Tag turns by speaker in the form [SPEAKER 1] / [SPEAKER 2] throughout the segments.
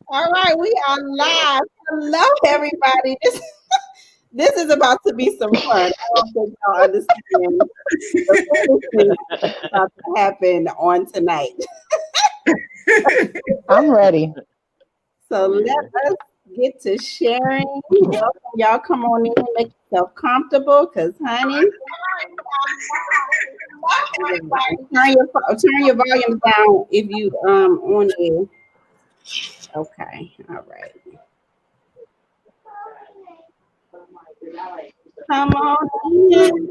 [SPEAKER 1] All right, we are live. Hello, everybody. This is about to be some fun. I don't think y'all understand the foolishness that's about to happen on tonight.
[SPEAKER 2] I'm ready.
[SPEAKER 1] So let us get to sharing. Welcome, y'all. Come on in, make yourself comfortable, cause honey, turn your volume down if you on air. Okay, all right. Come on in.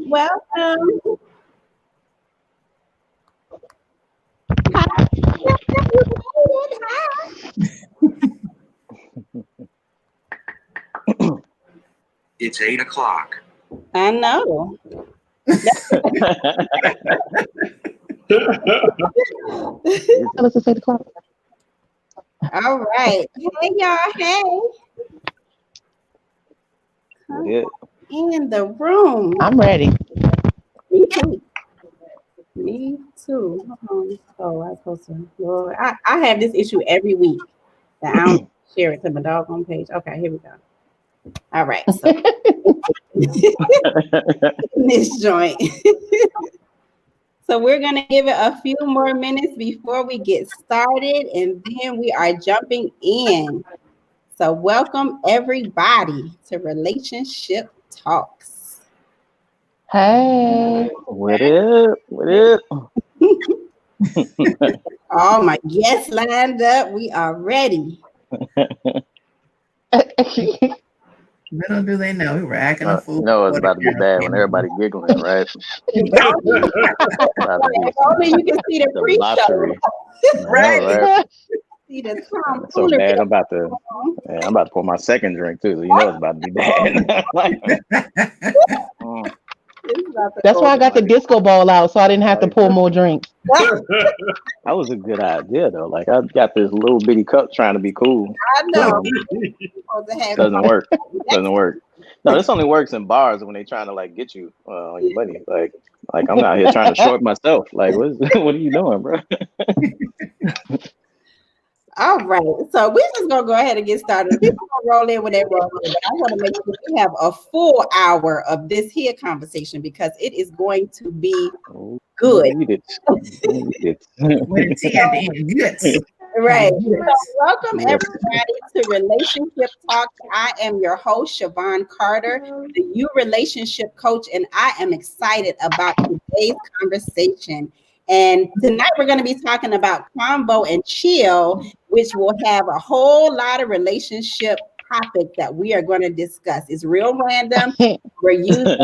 [SPEAKER 1] Welcome.
[SPEAKER 3] It's 8 o'clock.
[SPEAKER 1] I know.
[SPEAKER 2] Tell us to say the clock.
[SPEAKER 1] All right. Hey, y'all. Hey.
[SPEAKER 4] Yeah.
[SPEAKER 1] In the room.
[SPEAKER 2] I'm ready.
[SPEAKER 1] Me too. Me too. Hold on. Oh, I was supposed to. Lord, I have this issue every week that I don't share it to my doggone page. Okay, here we go. All right. So this joint. So we're going to give it a few more minutes before we get started, and then we are jumping in. So welcome everybody to Relationship Talks.
[SPEAKER 2] Hey.
[SPEAKER 4] What up? What up?
[SPEAKER 1] All my guests lined up. We are ready.
[SPEAKER 5] Little do they know we were acting a fool.
[SPEAKER 4] You know it's about to be bad when everybody giggling, right?
[SPEAKER 1] If only you can see the pre-show.
[SPEAKER 4] Right.
[SPEAKER 1] See the
[SPEAKER 4] So bad. I'm about to pour my second drink too. So you know it's about to be bad.
[SPEAKER 2] That's why I got the disco ball out, so I didn't have to pour more drinks.
[SPEAKER 4] That was a good idea though. Like I got this little bitty cup trying to be cool.
[SPEAKER 1] I know.
[SPEAKER 4] Doesn't work. Doesn't work. No, this only works in bars when they trying to like get you on your money. Like I'm out here trying to short myself. Like what are you doing, bro?
[SPEAKER 1] All right, so we're just gonna go ahead and get started. People gonna roll in when they roll in, but I want to make sure we have a full hour of this here conversation because it is going to be good. Right. So welcome everybody to Relationship Talks. I am your host, Siobhan Carter, the You Relationship Coach, and I am excited about today's conversation. And tonight we're going to be talking about Convo and Chill, which will have a whole lot of relationship topics that we are going to discuss. It's real random. We're using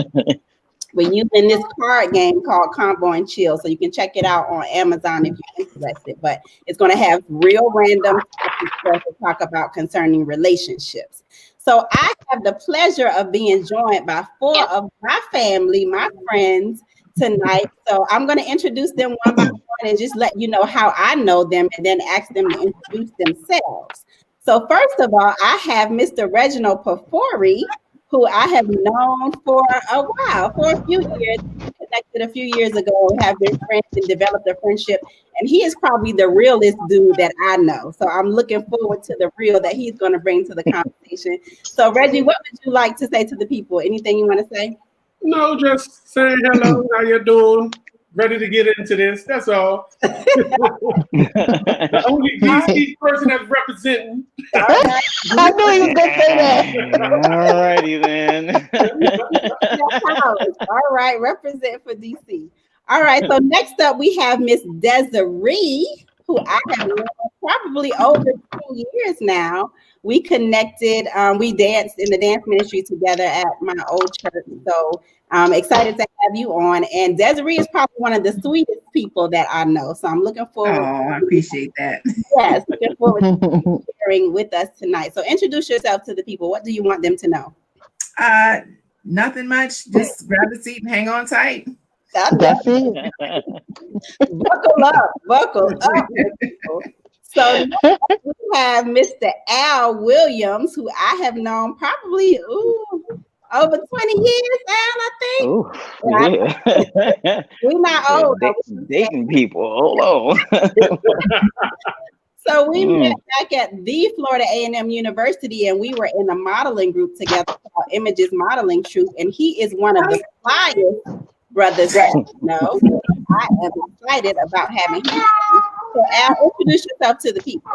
[SPEAKER 1] this card game called Convo and Chill, so you can check it out on Amazon if you're interested. But it's going to have real random topics for us to talk about concerning relationships. So I have the pleasure of being joined by 4 of my family, my friends, tonight. So I'm going to introduce them one by one and just let you know how I know them and then ask them to introduce themselves. So first of all, I have Mr. Reginald Puifory, who I have known for a while, for a few years. We connected a few years ago, have been friends and developed a friendship. And he is probably the realest dude that I know. So I'm looking forward to the real that he's going to bring to the conversation. So Reggie, what would you like to say to the people? Anything you want to say?
[SPEAKER 6] No, just saying hello. How you doing? Ready to get into this. That's all. The only DC person that's representing.
[SPEAKER 2] I knew he was going to say that.
[SPEAKER 4] All righty then.
[SPEAKER 1] All right, represent for DC. All right, so next up we have Miss Desyree, who I have known probably over 10 years now. We connected, we danced in the dance ministry together at my old church. So I'm excited to have you on. And Desyree is probably one of the sweetest people that I know. So I'm looking forward.
[SPEAKER 5] Oh, I appreciate that.
[SPEAKER 1] Yes, looking forward to sharing with us tonight. So introduce yourself to the people. What do you want them to know?
[SPEAKER 5] Nothing much. Just grab a seat and hang on tight.
[SPEAKER 2] That's it.
[SPEAKER 1] Buckle up. So we have Mr. Al Williams, who I have known probably Over 20 years, Al, I think.
[SPEAKER 4] Ooh, yeah.
[SPEAKER 1] We're not old.
[SPEAKER 4] Dating people. Hold on.
[SPEAKER 1] So we met back at the Florida A&M University, and we were in a modeling group together called Images Modeling Troupe, and he is one of the flyest brothers that I know. I am excited about having him. So Al, introduce yourself to the people.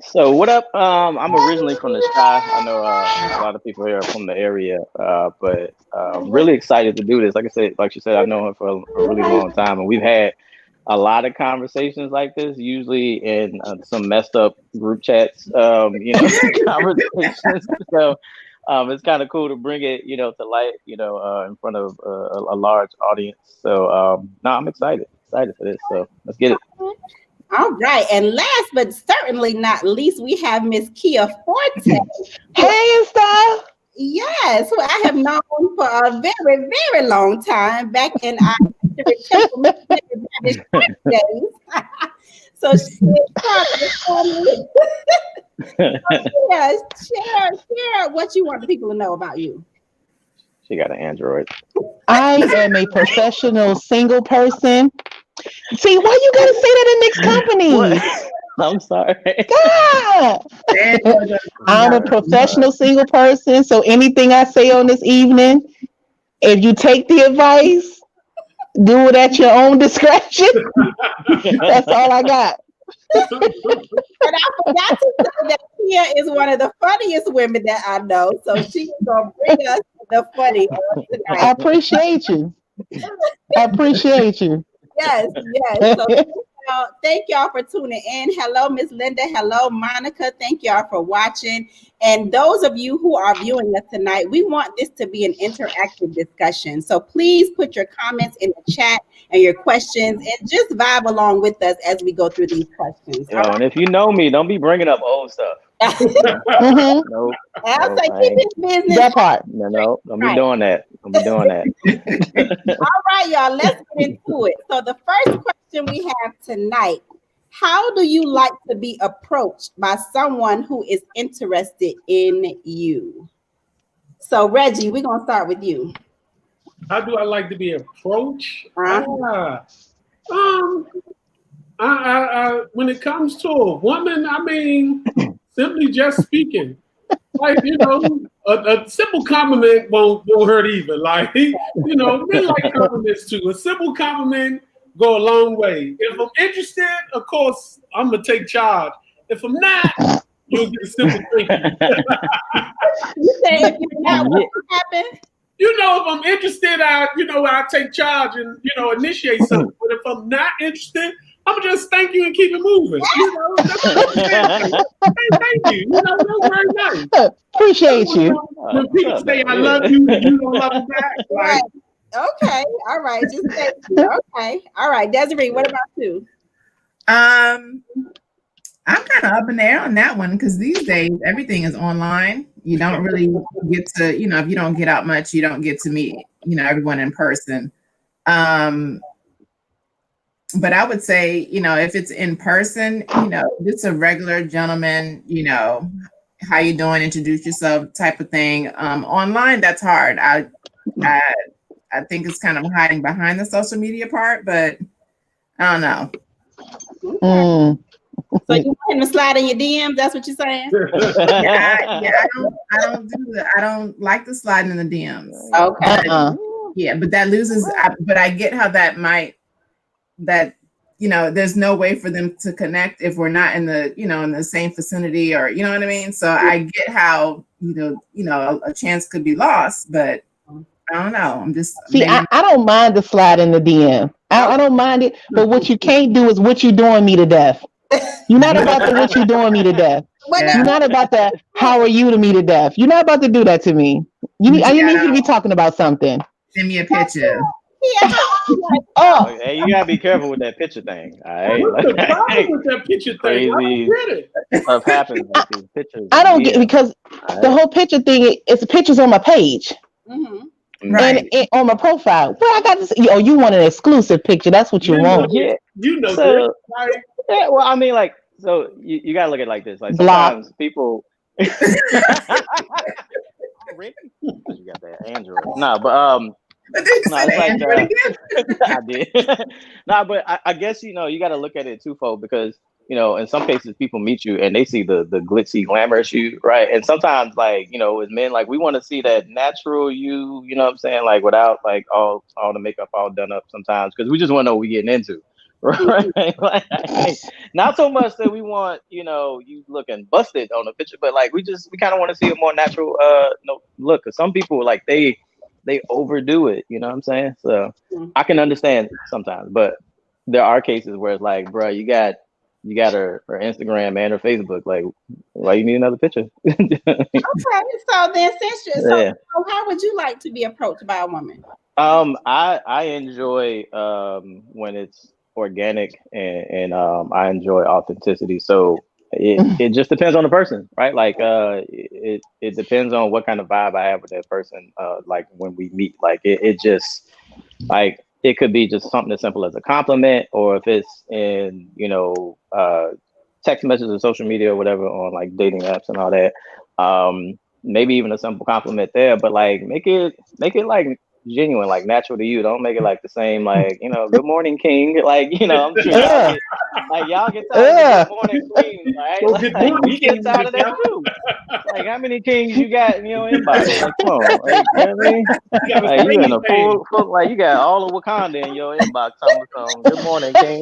[SPEAKER 4] So what up? I'm originally from the Sky. I know a lot of people here are from the area, but really excited to do this. Like she said, I've known her for a really long time, and we've had a lot of conversations like this, usually in some messed up group chats, conversations. So it's kind of cool to bring it, to light, in front of a large audience. So I'm excited for this. So let's get it.
[SPEAKER 1] All right, and last but certainly not least, we have Miss Khea Forte.
[SPEAKER 2] Hey, Style.
[SPEAKER 1] Yes, who I have known for a very, very long time, back in our days. So she is part of the family. Share what you want the people to know about you.
[SPEAKER 4] She got an Android.
[SPEAKER 2] I am a professional single person. See, why you gotta say that in mixed company?
[SPEAKER 4] What? I'm sorry.
[SPEAKER 2] God. I'm a professional single person, so anything I say on this evening, if you take the advice, do it at your own discretion. That's all I got.
[SPEAKER 1] But I forgot to say that Khea is one of the funniest women that I know, so she's gonna bring us the funny tonight.
[SPEAKER 2] I appreciate you.
[SPEAKER 1] Yes. So thank y'all for tuning in. Hello, Miss Linda. Hello, Monica. Thank y'all for watching. And those of you who are viewing us tonight, we want this to be an interactive discussion. So please put your comments in the chat and your questions, and just vibe along with us as we go through these questions.
[SPEAKER 4] And if you know me, don't be bringing up old stuff.
[SPEAKER 2] Mm-hmm.
[SPEAKER 1] I'll say keep this business.
[SPEAKER 2] That part.
[SPEAKER 4] No, don't be doing that. Don't be doing that.
[SPEAKER 1] All right, y'all, let's get into it. So the first question we have tonight: how do you like to be approached by someone who is interested in you? So Reggie, we're gonna start with you.
[SPEAKER 6] How do I like to be approached? When it comes to a woman, I mean, simply just speaking, like, a simple compliment won't hurt either. Like, we like compliments too. A simple compliment go a long way. If I'm interested, of course, I'm gonna take charge. If I'm not, you'll get a simple thank you.
[SPEAKER 1] You say if you're not, what will happen?
[SPEAKER 6] If I'm interested, I'll take charge and initiate something. But if I'm not interested, I'm gonna just thank you and keep it moving. Thank you. That's very nice.
[SPEAKER 2] Appreciate you.
[SPEAKER 6] When people say I love you and you don't love them back, like,
[SPEAKER 1] okay, all right, just thank you. Okay, all right, Desyree, what about you?
[SPEAKER 5] I'm kind of up in the air on that one because these days everything is online. You don't really get to, if you don't get out much, you don't get to meet, everyone in person. But I would say, if it's in person, just a regular gentleman, how you doing, introduce yourself type of thing. Online, that's hard. I think it's kind of hiding behind the social media part, but I don't know.
[SPEAKER 1] So you want him to slide in your DMs? That's what you're saying?
[SPEAKER 5] I don't do that. I don't like the sliding in the DMs.
[SPEAKER 1] Okay.
[SPEAKER 5] Yeah, but that loses. But I get how that might. There's no way for them to connect if we're not in the in the same vicinity, or you know what I mean. So I get how a chance could be lost, but I don't know. I'm just
[SPEAKER 2] I don't mind the slide in the DM. I don't mind it, but what you can't do is what you doing me to death. You're not about to what you doing me to death. You're not about to how are you to me to death. You're not about to do that to me. You need to be talking about something.
[SPEAKER 5] Send me a picture.
[SPEAKER 4] Hey, you gotta be careful with that picture thing. All right,
[SPEAKER 6] what's the problem with that picture thing?
[SPEAKER 4] Crazy stuff happens with these pictures.
[SPEAKER 2] I don't get because the whole picture thing is pictures on my page.
[SPEAKER 1] Mm-hmm.
[SPEAKER 5] Right.
[SPEAKER 2] And on my profile. Well, I got this. You want an exclusive picture? That's what you want.
[SPEAKER 4] Yeah,
[SPEAKER 6] so,
[SPEAKER 4] yeah, well, I mean, like, so you gotta look at it like this. Like
[SPEAKER 2] Block.
[SPEAKER 4] sometimes people. Ricky? You got that Android. No, but no, it's like I did. No, but I guess you got to look at it twofold because in some cases people meet you and they see the glitzy, glamorous you, right? And sometimes like as men, like we want to see that natural you. You know what I'm saying? Like without like all the makeup all done up sometimes because we just want to know what we're getting into. Right? Like, not so much that we want you looking busted on the picture, but like we kind of want to see a more natural look. Because some people like they overdo it. You know what I'm saying? So I can understand sometimes, but there are cases where it's like, bro, you got her Instagram and her Facebook. Like, why you need another picture?
[SPEAKER 1] Okay, so then so how would you like to be approached by a woman?
[SPEAKER 4] I enjoy when it's organic and I enjoy authenticity. So it just depends on the person, right? Like it depends on what kind of vibe I have with that person. Like when we meet, like it just like it could be just something as simple as a compliment, or if it's in text messages or social media or whatever on like dating apps and all that. Maybe even a simple compliment there, but like make it like genuine, like natural to you. Don't make it like the same, like good morning, king. Like I'm sure y'all get tired of good morning, queen, right? Like, we get tired of that too. Like how many kings you got in your inbox? Like come on, like, you know what I mean? Like you in a full like you got all of Wakanda in your inbox. Good morning, king.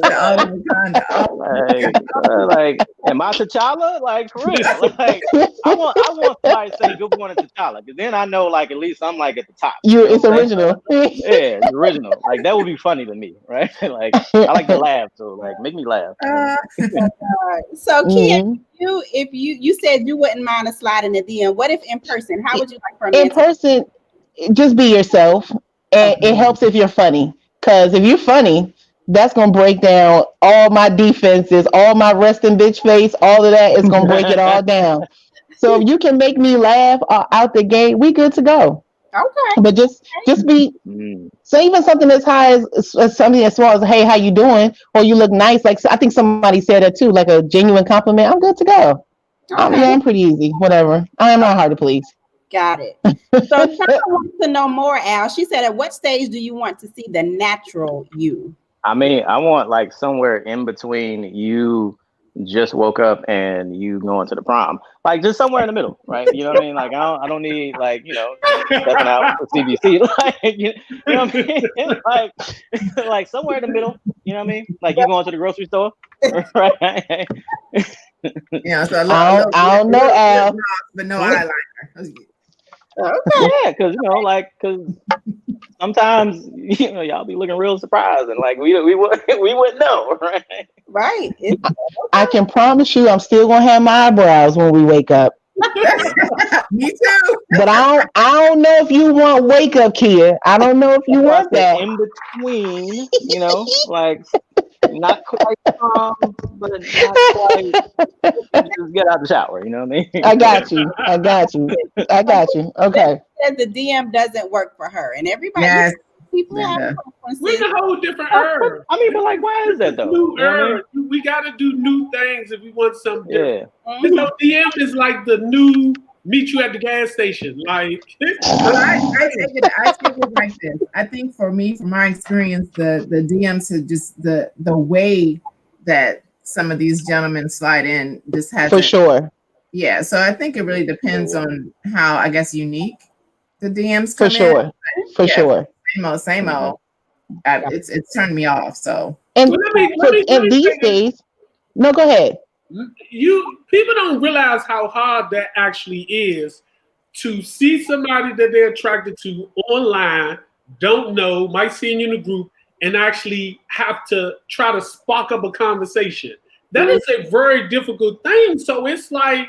[SPEAKER 4] Like am I T'Challa? Like for real? Like I want somebody to say good morning T'Challa, because then I know like at least I'm like at the top.
[SPEAKER 2] It's original.
[SPEAKER 4] Yeah, it's original. Like that would be funny to me, right? Like I like to laugh, so like make me laugh.
[SPEAKER 1] So Khea, if you said you wouldn't mind a slide in the DM, what if in person? How would you like for a man?
[SPEAKER 2] In person, just be yourself, and it helps if you're funny. Because if you're funny, that's gonna break down all my defenses, all my resting bitch face, all of that is gonna break it all down. So if you can make me laugh out the gate, we good to go.
[SPEAKER 1] Okay.
[SPEAKER 2] But just be say even something as high as something as small as hey, how you doing? Or you look nice. Like I think somebody said that too, like a genuine compliment. I'm good to go.
[SPEAKER 1] Okay.
[SPEAKER 2] I'm pretty easy. Whatever. I am not hard to please.
[SPEAKER 1] Got it. So Shana wants to know more, Al. She said, at what stage do you want to see the natural you?
[SPEAKER 4] I mean, I want like somewhere in between you just woke up and you going to the prom, like just somewhere in the middle, right? You know what I mean? Like I don't need like stepping out for CBC, like you know what I mean? Like somewhere in the middle, you know what I mean? Like you going to the grocery store, right?
[SPEAKER 5] Yeah, so
[SPEAKER 2] I don't know, Al,
[SPEAKER 5] but no eyeliner.
[SPEAKER 1] Okay.
[SPEAKER 4] Yeah, because sometimes y'all be looking real surprised and like we wouldn't know, right?
[SPEAKER 1] Right.
[SPEAKER 2] I can promise you, I'm still gonna have my eyebrows when we wake up.
[SPEAKER 5] Me too.
[SPEAKER 2] But I don't know if you want wake up, Khea. I don't know if you want that
[SPEAKER 4] in between. Like not quite but not quite. Just get out the shower. You know what I mean?
[SPEAKER 2] I got you. Okay.
[SPEAKER 1] Said the DM doesn't work for her, and everybody.
[SPEAKER 5] Yes.
[SPEAKER 1] People have
[SPEAKER 6] We're a whole different herb.
[SPEAKER 4] I mean, but like, why is that though?
[SPEAKER 6] New herb. We got to do new things if we want something different. DM is like the new meet you at the gas station. Like,
[SPEAKER 5] I take it like this. I think for me, from my experience, the DMs are just the way that some of these gentlemen slide in just has
[SPEAKER 2] for sure.
[SPEAKER 5] Yeah, so I think it really depends on how, I guess, unique the DMs come in.
[SPEAKER 2] For sure.
[SPEAKER 5] Same old. It's turned me off. So
[SPEAKER 2] and these days, no, go ahead.
[SPEAKER 6] People don't realize how hard that actually is to see somebody that they're attracted to online, don't know, might see you in the group, and actually have to try to spark up a conversation. That is a very difficult thing. So it's like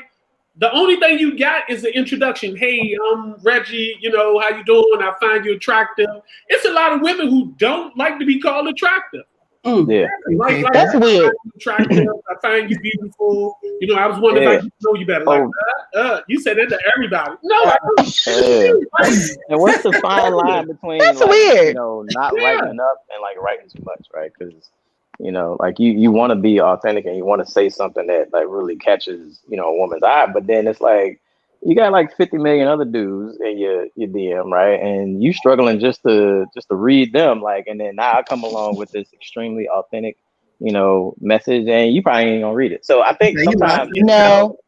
[SPEAKER 6] the only thing you got is the introduction. Hey, I'm Reggie. How you doing? I find you attractive. It's a lot of women who don't like to be called attractive.
[SPEAKER 4] Yeah,
[SPEAKER 6] like
[SPEAKER 2] that's weird.
[SPEAKER 6] Attractive. I find you beautiful. I was wondering if I could know you better. Like, you said that to everybody. No, I don't.
[SPEAKER 4] And what's the fine line between
[SPEAKER 2] that's weird.
[SPEAKER 4] Not writing up and like writing too much, right? Because like you want to be authentic and you want to say something that like really catches a woman's eye, but then it's like you got like 50 million other dudes in your DM, right? And you struggling just to read them, like, and then now I come along with this extremely authentic, message, and you probably ain't gonna read it. So I think sometimes
[SPEAKER 2] no.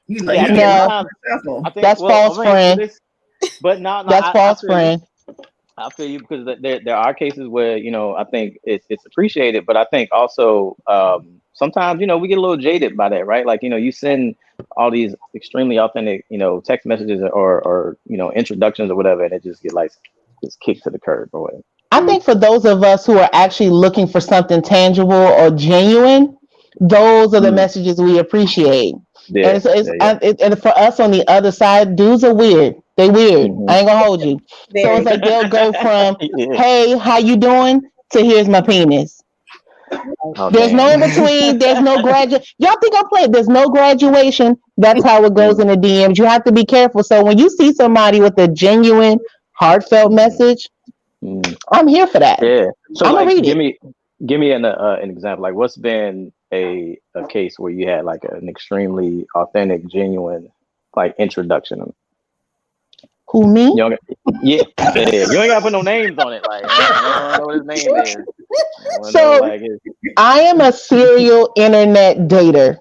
[SPEAKER 4] I think
[SPEAKER 2] that's false, friend.
[SPEAKER 4] But no,
[SPEAKER 2] that's false, friend.
[SPEAKER 4] I feel you because there are cases where I think it's appreciated, but I think also sometimes we get a little jaded by that, right? Like you send all these extremely authentic text messages or introductions or whatever, and it just just kicked to the curb or whatever.
[SPEAKER 2] I think for those of us who are actually looking for something tangible or genuine, those are the messages we appreciate. Yeah, and for us on the other side, dudes are weird. They weird. I ain't gonna hold you. So it's like they'll go from "Hey, how you doing?" to "Here's my penis." There's no in between. There's no graduation. Y'all think I'm playing? There's no graduation. That's how it goes in the DMs. You have to be careful. So when you see somebody with a genuine, heartfelt message, I'm here for that.
[SPEAKER 4] Yeah. So
[SPEAKER 2] I'm
[SPEAKER 4] like,
[SPEAKER 2] read
[SPEAKER 4] give me an example. Like, what's been a case where you had like an extremely authentic, genuine like introduction?
[SPEAKER 2] Who, me?
[SPEAKER 4] Yeah. You ain't gotta put no names on it. Like, I don't know what his name is.
[SPEAKER 2] So I am a serial internet dater.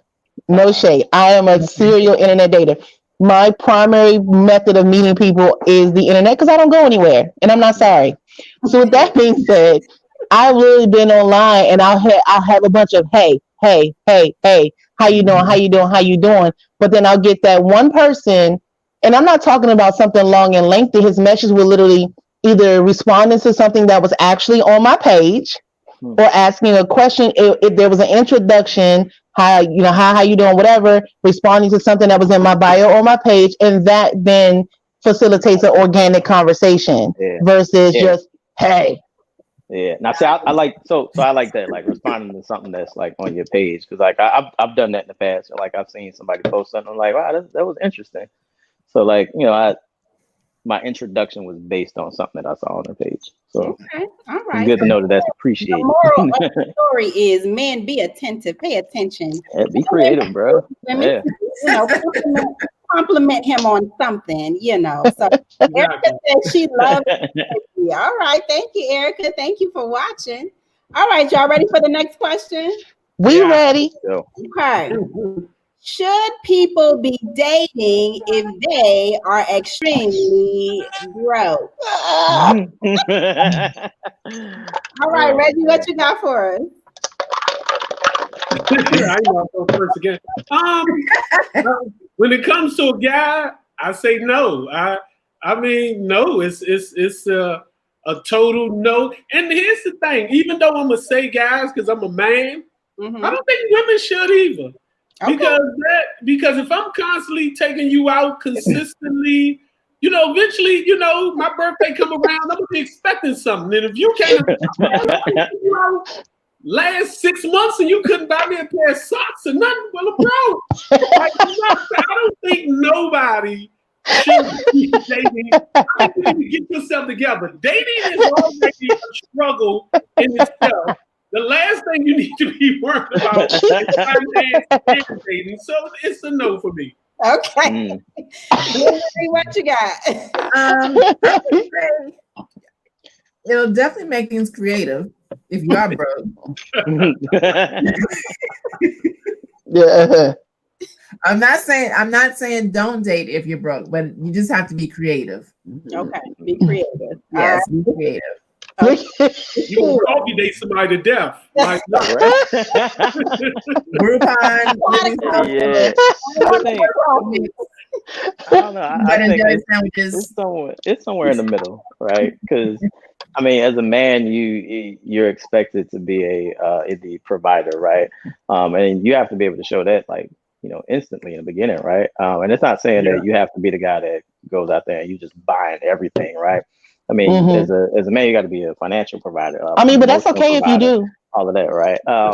[SPEAKER 2] No shade. I am a serial internet dater. My primary method of meeting people is the internet because I don't go anywhere, and I'm not sorry. So with that being said, I've really been online, and I'll have a bunch of hey, how you doing? But then I'll get that one person, and I'm not talking about something long and lengthy. His message will literally either responding to something that was actually on my page, or asking a question. If there was an introduction, how you doing, whatever, responding to something that was in my bio or my page, and that then facilitates an organic conversation versus just hey.
[SPEAKER 4] Yeah. Now, see, I like I like that, like responding to something that's like on your page, because like I've done that in the past. Like I've seen somebody post something, I'm like, wow, that was interesting. So like my introduction was based on something that I saw on her page. So
[SPEAKER 1] all right.
[SPEAKER 4] It's good to know that that's appreciated.
[SPEAKER 1] The moral of the story is, men, be attentive, pay attention.
[SPEAKER 4] Yeah, be creative, bro.
[SPEAKER 1] Women, compliment him on something, So Erica said she loves it. All right, thank you, Erica. Thank you for watching. All right, y'all ready for the next question?
[SPEAKER 2] We ready.
[SPEAKER 1] Okay. Should people be dating if they are extremely broke? All right, Reggie, what you got for us?
[SPEAKER 6] I know I'll go first again. When it comes to a guy, I say no. I mean no. It's a total no. And here's the thing: even though I'm gonna say guys because I'm a man, I don't think women should either. Because if I'm constantly taking you out consistently, eventually, my birthday come around, I'm gonna be expecting something. And if you can't last 6 months and you couldn't buy me a pair of socks or nothing, well, I'm broke. I don't think nobody should be dating. I think you need to get yourself together. Dating is already a struggle in itself. The last thing you need to be worried about is dating. So it's a no for me.
[SPEAKER 1] Okay. What you got?
[SPEAKER 5] It'll definitely make things creative if you are broke.
[SPEAKER 2] Yeah.
[SPEAKER 5] I'm not saying don't date if you're broke, but you just have to be creative.
[SPEAKER 1] Okay, be creative.
[SPEAKER 5] Yes, be creative.
[SPEAKER 6] You will probably date somebody to death. Like, no.
[SPEAKER 5] Groupon.
[SPEAKER 4] Yeah. I don't know. I think it's somewhere in the middle, right? Because I mean, as a man, you're expected to be the provider, right? And you have to be able to show that, like, instantly in the beginning, right? And it's not saying that you have to be the guy that goes out there and you just buying everything, right? I mean, as a man, you got to be a financial provider.
[SPEAKER 2] But that's okay if you do.
[SPEAKER 4] all of that, right? Yeah,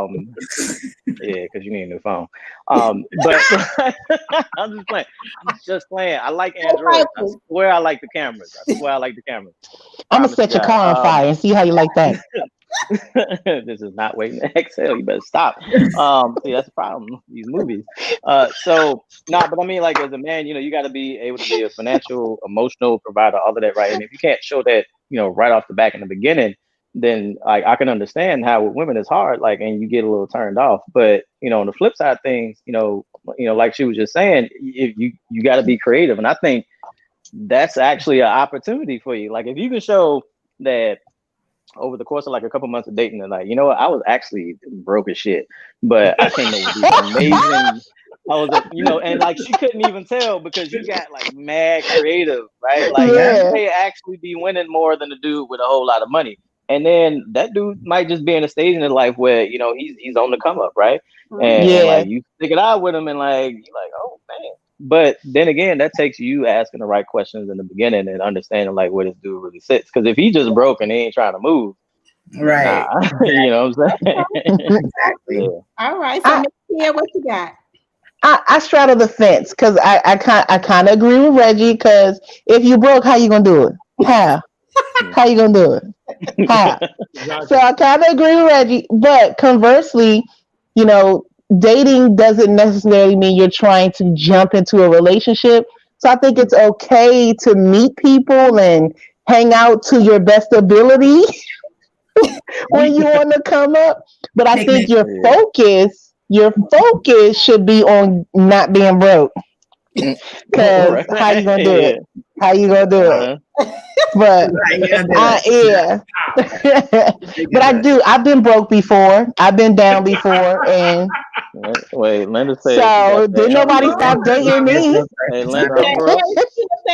[SPEAKER 4] because you need a new phone. But I'm just playing. I like Android. I swear I like the cameras.
[SPEAKER 2] I'm gonna set your car on fire and see how you like that.
[SPEAKER 4] This is not waiting to exhale. You better stop. See, that's the problem. These movies. But I mean, like as a man, you got to be able to be a financial, emotional provider, all of that, right? And if you can't show that, right off the back in the beginning, then like I can understand how with women it's hard, like, and you get a little turned off. But on the flip side of things, like she was just saying, you got to be creative, and I think that's actually an opportunity for you. Like if you can show that over the course of like a couple months of dating, and like, I was actually broke as shit, but I came up with these amazing. I was, and like she couldn't even tell because you got like mad creative, right? Like you may actually be winning more than a dude with a whole lot of money. And then that dude might just be in a stage in his life where, he's on the come up, right? And like you stick it out with him and like, you're like, oh man. But then again, that takes you asking the right questions in the beginning and understanding like where this dude really sits. Because if he just broke and he ain't trying to move,
[SPEAKER 5] right?
[SPEAKER 4] You know what I'm saying?
[SPEAKER 5] Exactly.
[SPEAKER 4] Yeah.
[SPEAKER 1] All right. So Khea, what you got?
[SPEAKER 2] I straddle the fence because I kind of agree with Reggie. Because if you broke, how you gonna do it? How you gonna do it? How? So I kind of agree with Reggie. But conversely, dating doesn't necessarily mean you're trying to jump into a relationship. So I think it's okay to meet people and hang out to your best ability when you want to come up. But I think your focus should be on not being broke. Because how you gonna do it? How you gonna do it? But but I've been broke before. I've been down before, and
[SPEAKER 4] wait, Linda said.
[SPEAKER 2] So did nobody stop dating me?
[SPEAKER 4] Hey, Linda,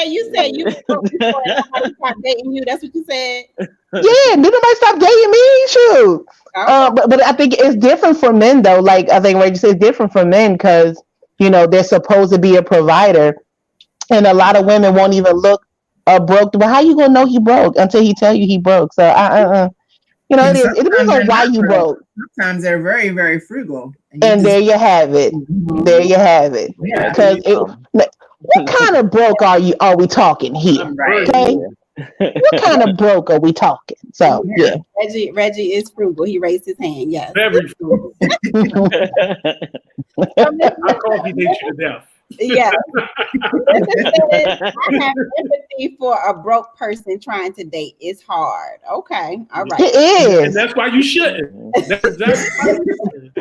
[SPEAKER 1] you said you broke before and nobody stopped dating you. That's what you said.
[SPEAKER 2] Yeah, did nobody stop dating me? Shoot. But I think it's different for men though. Like I think Reggie said, it's different for men because they're supposed to be a provider, and a lot of women won't even look broke. But how you gonna know he broke until he tell you he broke? So it depends on why you broke.
[SPEAKER 5] Sometimes they're very, very frugal.
[SPEAKER 2] And there you have it. There you have it. Because what kind of broke are we talking here? Okay. What kind of broke are we talking? So yeah.
[SPEAKER 1] Reggie is frugal. He raised his hand. Yes.
[SPEAKER 6] Very frugal. I coffee date you to death.
[SPEAKER 1] Yeah. I have empathy for a broke person trying to date. It's hard. Okay. All right.
[SPEAKER 2] It is.
[SPEAKER 6] And that's why you shouldn't. That's exactly why you shouldn't.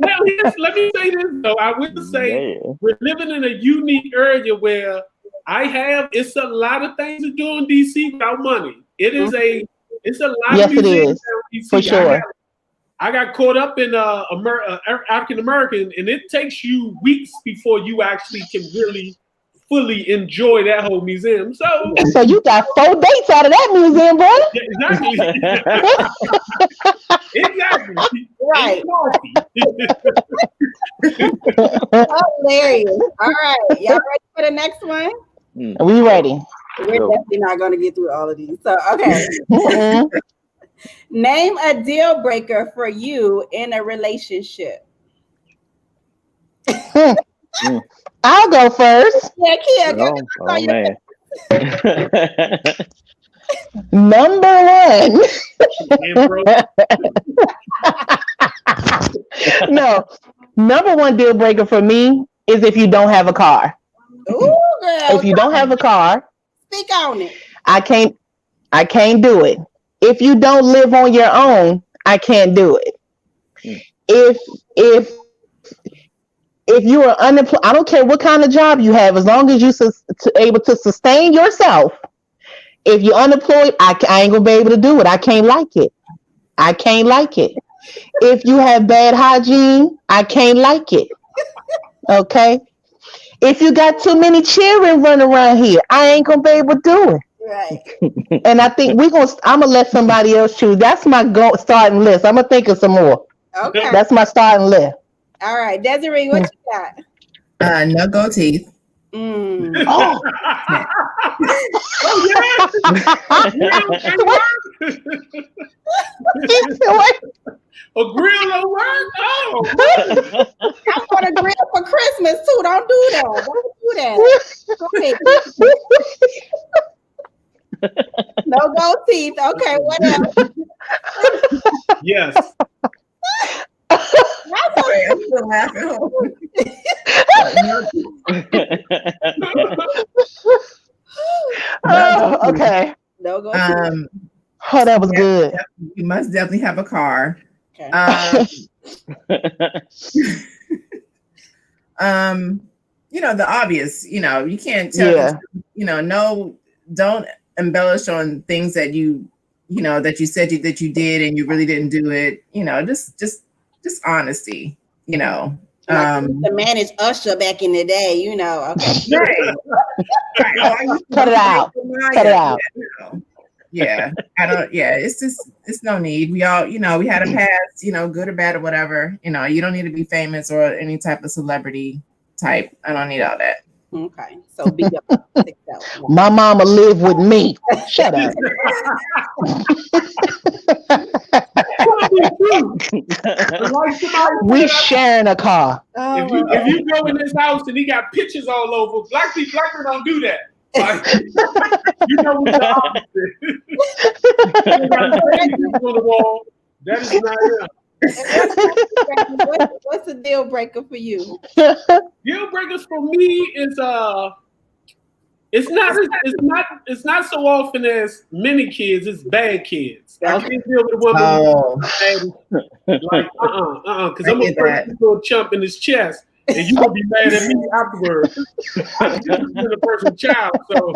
[SPEAKER 6] Now, let me say this though. I will say we're living in a unique area where it's a lot of things to do in DC without money. It's a lot of museums in DC.
[SPEAKER 2] For sure.
[SPEAKER 6] I got caught up in African American, and it takes you weeks before you actually can really fully enjoy that whole museum. So
[SPEAKER 2] you got 4 dates out of that museum, bro.
[SPEAKER 6] Exactly.
[SPEAKER 1] Right. Hilarious. All right. Y'all ready for the next one?
[SPEAKER 2] Are we ready?
[SPEAKER 1] We're definitely not going to get through all of these. So, okay. Name a deal breaker for you in a relationship.
[SPEAKER 2] I'll go first.
[SPEAKER 1] Yeah, Khea, go.
[SPEAKER 4] Oh man.
[SPEAKER 2] Number 1. No, number 1 deal breaker for me is if you don't have a car.
[SPEAKER 1] Ooh, girl,
[SPEAKER 2] if you don't have a car,
[SPEAKER 1] speak on it.
[SPEAKER 2] I can't do it. If you don't live on your own, I can't do it. If you are unemployed, I don't care what kind of job you have, as long as you're able to sustain yourself. If you're unemployed, I ain't gonna be able to do it. I can't like it. If you have bad hygiene, I can't like it. Okay. If you got too many children running around here, I ain't gonna be able to do it.
[SPEAKER 1] Right.
[SPEAKER 2] And I think I'm gonna let somebody else choose. That's my starting list. I'm gonna think of some more.
[SPEAKER 1] Okay.
[SPEAKER 2] That's my starting list.
[SPEAKER 1] All right, Desyree, what you got?
[SPEAKER 5] No gold teeth.
[SPEAKER 2] Oh.
[SPEAKER 6] A grill on work? Oh,
[SPEAKER 1] I want a grill for Christmas too. Don't do that. Don't do that. Go ahead. No gold teeth. Okay, what else?
[SPEAKER 6] yes.
[SPEAKER 5] Sorry, I'm still laughing.
[SPEAKER 2] Oh, okay.
[SPEAKER 1] No gold teeth.
[SPEAKER 2] Oh, that was good.
[SPEAKER 5] You must definitely have a car.
[SPEAKER 1] Okay.
[SPEAKER 5] The obvious, you can't tell them, no, don't embellish on things that you said that you did and you really didn't do it. Just honesty,
[SPEAKER 1] to manage Usher back in the day, Okay.
[SPEAKER 5] Right.
[SPEAKER 2] Cut it out. Cut it out.
[SPEAKER 5] Yeah, I don't. Yeah, it's no need. We all, we had a past, good or bad or whatever. You don't need to be famous or any type of celebrity type. I don't need all that.
[SPEAKER 1] Okay, so be your self.
[SPEAKER 2] My mama lived with me. Shut up. We sharing a car.
[SPEAKER 6] If you go in his house and he got pictures all over, black people don't do that. Like, what's the opposite. On the wall. That is not him.
[SPEAKER 1] What's a deal breaker for you?
[SPEAKER 6] Deal breakers for me is it's not so often as many kids, it's bad kids. I can't deal with a woman like because I'm a person who will chump in his chest. And you will be mad at me afterwards. I just been a person's child, so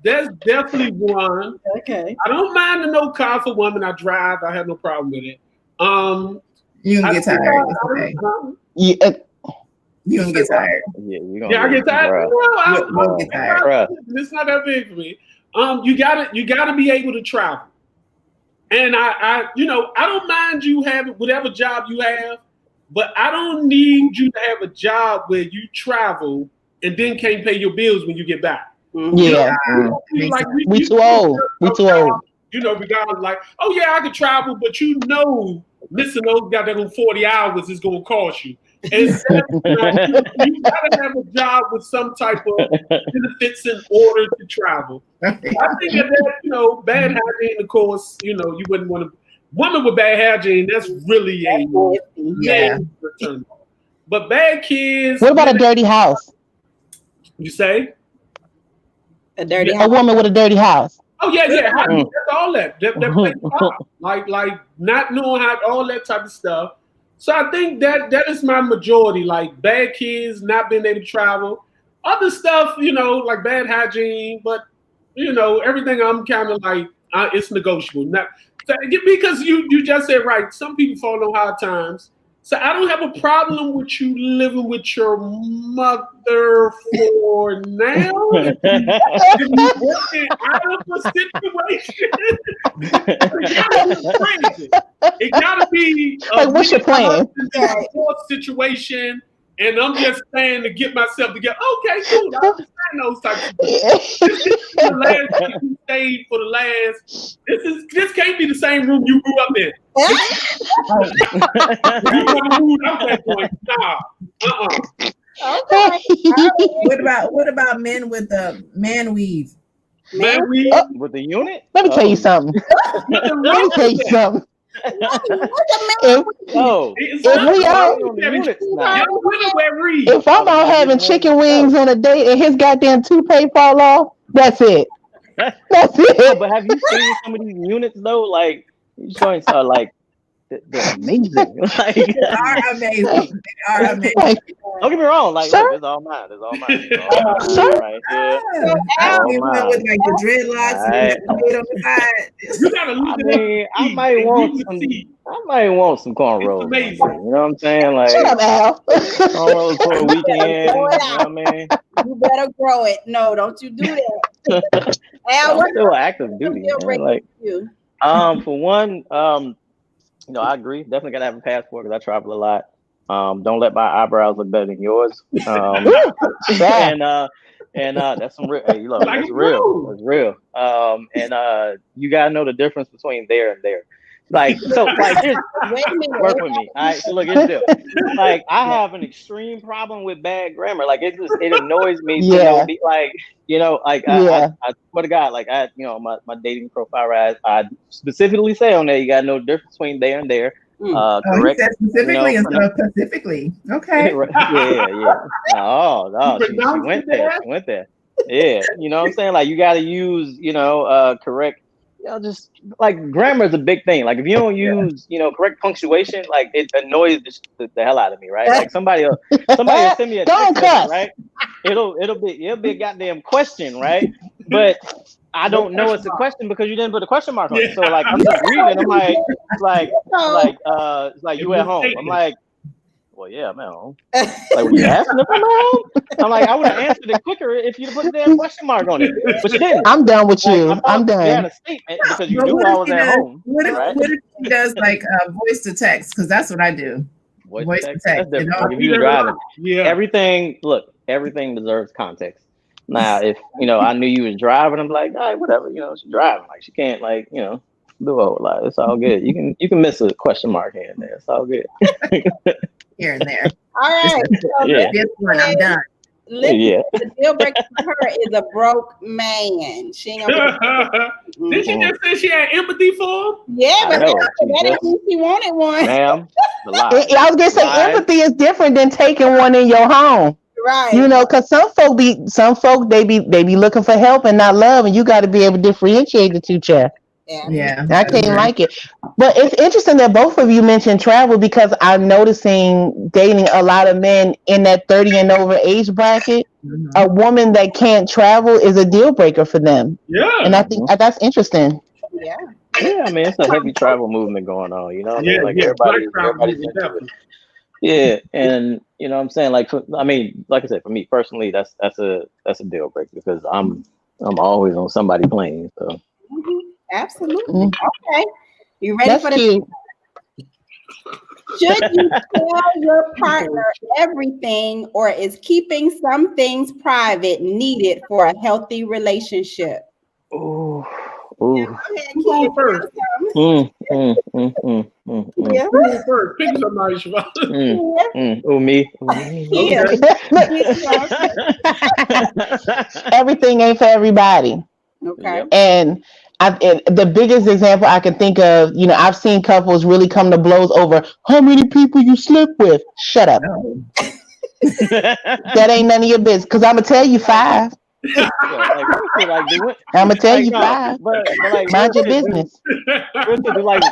[SPEAKER 6] that's definitely one.
[SPEAKER 1] Okay.
[SPEAKER 6] I don't mind the no car for women. I drive. I have no problem with it.
[SPEAKER 5] You can get tired.
[SPEAKER 2] Yeah.
[SPEAKER 5] You can get tired.
[SPEAKER 6] Yeah, I get tired. Well, get tired. It's not that big for me. You gotta be able to travel. And I don't mind you having whatever job you have. But I don't need you to have a job where you travel and then can't pay your bills when you get back.
[SPEAKER 2] Yeah. We too old. We too old.
[SPEAKER 6] Regardless, like, oh yeah, I could travel, but missing those goddamn 40 hours is going to cost you. And you gotta have a job with some type of benefits in order to travel. I think that bad hygiene, of course, you wouldn't want to. Women with bad hygiene, that's really a return. But bad kids.
[SPEAKER 2] What about a dirty house?
[SPEAKER 6] You say?
[SPEAKER 1] A dirty
[SPEAKER 2] house? A woman with a dirty house.
[SPEAKER 6] Oh yeah. That's all that. Like not knowing how all that type of stuff. So I think that is my majority. Like bad kids, not being able to travel. Other stuff, like bad hygiene, but everything I'm kind of like it's negotiable. Because you just said right, some people fall on hard times. So I don't have a problem with you living with your mother for now. If you working out of a situation, it gotta be
[SPEAKER 2] like, what's your plan?
[SPEAKER 6] Situation. And I'm just saying to get myself together. Okay, cool. I understand those types of things. This is the last you stayed for the last. This can't be the same room you grew up in. You want to move out that point? Nah.
[SPEAKER 1] Okay.
[SPEAKER 5] What about men with the man weave?
[SPEAKER 6] Man weave
[SPEAKER 4] with the unit?
[SPEAKER 2] Let me tell you something. If I'm out having chicken wings on a date and his goddamn toupee fall off, that's it. That's it.
[SPEAKER 4] No, but have you seen some of these units though? Like these joints are like they're amazing. Like,
[SPEAKER 5] they are amazing. They are amazing.
[SPEAKER 4] Don't get me wrong. Like, look, it's all mine. It's all mine. It's all mine. Right here.
[SPEAKER 5] With like the dreadlocks and the on the side.
[SPEAKER 6] You gotta look at it.
[SPEAKER 4] I might want some cornrows.
[SPEAKER 6] Amazing.
[SPEAKER 4] You know what I'm saying? Like,
[SPEAKER 2] shut up, Al.
[SPEAKER 4] Cornrows for a weekend. You know what I mean?
[SPEAKER 1] You better grow it. No, don't you do that. Al,
[SPEAKER 4] I'm still active duty. Like, for one, I agree. Definitely gotta have a passport because I travel a lot. Don't let my eyebrows look better than yours. And And that's some real. Hey, look,
[SPEAKER 6] Like
[SPEAKER 4] that's
[SPEAKER 6] it
[SPEAKER 4] real.
[SPEAKER 6] goes.
[SPEAKER 4] That's real. And you gotta know the difference between there and there. Like so, like here's
[SPEAKER 1] Wait a minute.
[SPEAKER 4] work with me. All right. So look, here's the deal. Like I have an extreme problem with bad grammar. Like it annoys me to
[SPEAKER 2] Yeah.
[SPEAKER 4] be like, like
[SPEAKER 2] Yeah.
[SPEAKER 4] I swear to God, like my dating profile, right? I specifically say on there, you gotta know the difference between there and there.
[SPEAKER 5] Oh, he
[SPEAKER 4] Correct.
[SPEAKER 5] said specifically instead of specifically. Okay.
[SPEAKER 4] Yeah. Oh, she went there. She went there. Yeah, you know what I'm saying? Like you got to use, correct. Just like grammar is a big thing. Like if you don't use, correct punctuation, like it annoys the hell out of me, right? Like somebody will send me a
[SPEAKER 2] Don't
[SPEAKER 4] text message,
[SPEAKER 2] cuss.
[SPEAKER 4] right? It'll be a goddamn question, right? But I don't know it's a question because you didn't put a question mark on it. So like I'm just reading. I'm like you at home. I'm like, well, yeah, I'm at home. Like, were you asking if I'm at home? I'm like, I would have answered it quicker if you'd put the damn question mark on it. But you didn't.
[SPEAKER 2] I'm done with
[SPEAKER 4] Like,
[SPEAKER 2] you.
[SPEAKER 4] I thought
[SPEAKER 2] I'm
[SPEAKER 4] you had
[SPEAKER 2] done.
[SPEAKER 4] a statement because you
[SPEAKER 5] But
[SPEAKER 4] knew
[SPEAKER 5] what
[SPEAKER 4] I
[SPEAKER 5] if
[SPEAKER 4] was
[SPEAKER 5] he
[SPEAKER 4] at
[SPEAKER 5] does-
[SPEAKER 4] home.
[SPEAKER 5] What if,
[SPEAKER 4] right?
[SPEAKER 5] what if he does like voice to text? Because that's what I do. Voice to text.
[SPEAKER 4] That's different.
[SPEAKER 5] You know?
[SPEAKER 4] Like if you're driving,
[SPEAKER 6] Yeah.
[SPEAKER 4] everything deserves context. Now, if I knew you was driving, I'm like, all right, whatever. She's driving. Like she can't do a whole lot. It's all good. You can miss a question mark here and there. It's all good.
[SPEAKER 5] Here and there.
[SPEAKER 1] All right. So
[SPEAKER 4] Yeah.
[SPEAKER 5] This one, I'm done.
[SPEAKER 1] listen,
[SPEAKER 4] Yeah.
[SPEAKER 1] the deal breaker for her is a broke man. She ain't gonna
[SPEAKER 6] Did she just say she had empathy for him?
[SPEAKER 1] Yeah,
[SPEAKER 4] I
[SPEAKER 1] but
[SPEAKER 4] know.
[SPEAKER 1] that didn't mean she wanted one.
[SPEAKER 4] Ma'am, the lie.
[SPEAKER 2] I was gonna say
[SPEAKER 4] Lies.
[SPEAKER 2] empathy is different than taking one in your home.
[SPEAKER 1] Right.
[SPEAKER 2] Because some folk they be looking for help and not love, and you got to be able to differentiate the two, Chad.
[SPEAKER 5] Yeah.
[SPEAKER 2] I can't like it. But it's interesting that both of you mentioned travel because I'm noticing dating a lot of men in that 30 and over age bracket.
[SPEAKER 5] Mhm.
[SPEAKER 2] A woman that can't travel is a deal breaker for them.
[SPEAKER 6] Yeah.
[SPEAKER 2] And I think that's interesting.
[SPEAKER 1] Yeah.
[SPEAKER 4] Yeah, I mean it's a heavy travel movement going on. You know what I mean?
[SPEAKER 6] Yeah,
[SPEAKER 4] Like
[SPEAKER 6] yeah.
[SPEAKER 4] everybody's
[SPEAKER 6] Black crowd
[SPEAKER 4] into it.
[SPEAKER 6] definitely.
[SPEAKER 4] Yeah, and you know what I'm saying, like like I said, for me personally, that's a deal breaker because I'm always on somebody's plane. So
[SPEAKER 1] Absolutely. Okay. You ready
[SPEAKER 2] That's
[SPEAKER 1] for the
[SPEAKER 2] cute.
[SPEAKER 1] Should you tell your partner everything, or is keeping some things private needed for a healthy relationship?
[SPEAKER 4] ooh.
[SPEAKER 1] Go ahead,
[SPEAKER 6] Who going
[SPEAKER 1] Khea.
[SPEAKER 6] first?
[SPEAKER 1] Yeah.
[SPEAKER 6] Who going first? Pick somebody, Siobhan.
[SPEAKER 4] Ooh, me.
[SPEAKER 1] Yeah.
[SPEAKER 2] Everything ain't for everybody.
[SPEAKER 1] Okay.
[SPEAKER 4] Yep.
[SPEAKER 2] And the biggest example I can think of, I've seen couples really come to blows over how many people you sleep with. Shut up.
[SPEAKER 5] No.
[SPEAKER 2] That ain't none of your business. Because I'm going to tell you 5.
[SPEAKER 4] Yeah,
[SPEAKER 2] I'm going to tell you
[SPEAKER 4] no,
[SPEAKER 2] 5.
[SPEAKER 4] but like,
[SPEAKER 2] Mind your
[SPEAKER 4] real shit,
[SPEAKER 2] business.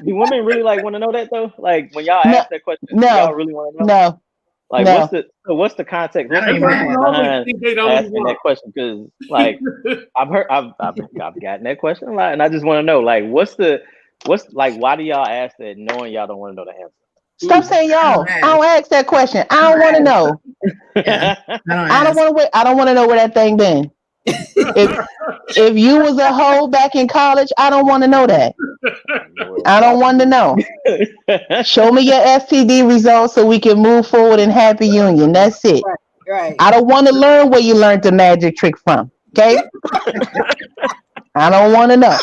[SPEAKER 4] do women really want to know that though? Like when y'all ask that question, do y'all really want to know?
[SPEAKER 2] No.
[SPEAKER 4] Like
[SPEAKER 2] No.
[SPEAKER 4] what's the context?
[SPEAKER 5] I
[SPEAKER 4] What's the
[SPEAKER 5] don't even
[SPEAKER 4] purpose
[SPEAKER 5] know.
[SPEAKER 4] behind
[SPEAKER 6] They don't
[SPEAKER 4] asking
[SPEAKER 6] want.
[SPEAKER 4] that question? Because like I've gotten that question a lot, and I just want to know like what's why do y'all ask that knowing y'all don't want to know the answer?
[SPEAKER 2] Stop saying y'all. I don't ask that question. I don't want to know.
[SPEAKER 5] Yeah.
[SPEAKER 2] I don't want to know where that thing been. If you was a hoe back in college, I don't want to know that. I don't want to know. Show me your STD results so we can move forward in happy union. That's it.
[SPEAKER 1] Right.
[SPEAKER 2] I don't want to learn where you learned the magic trick from. Okay? I don't want to know.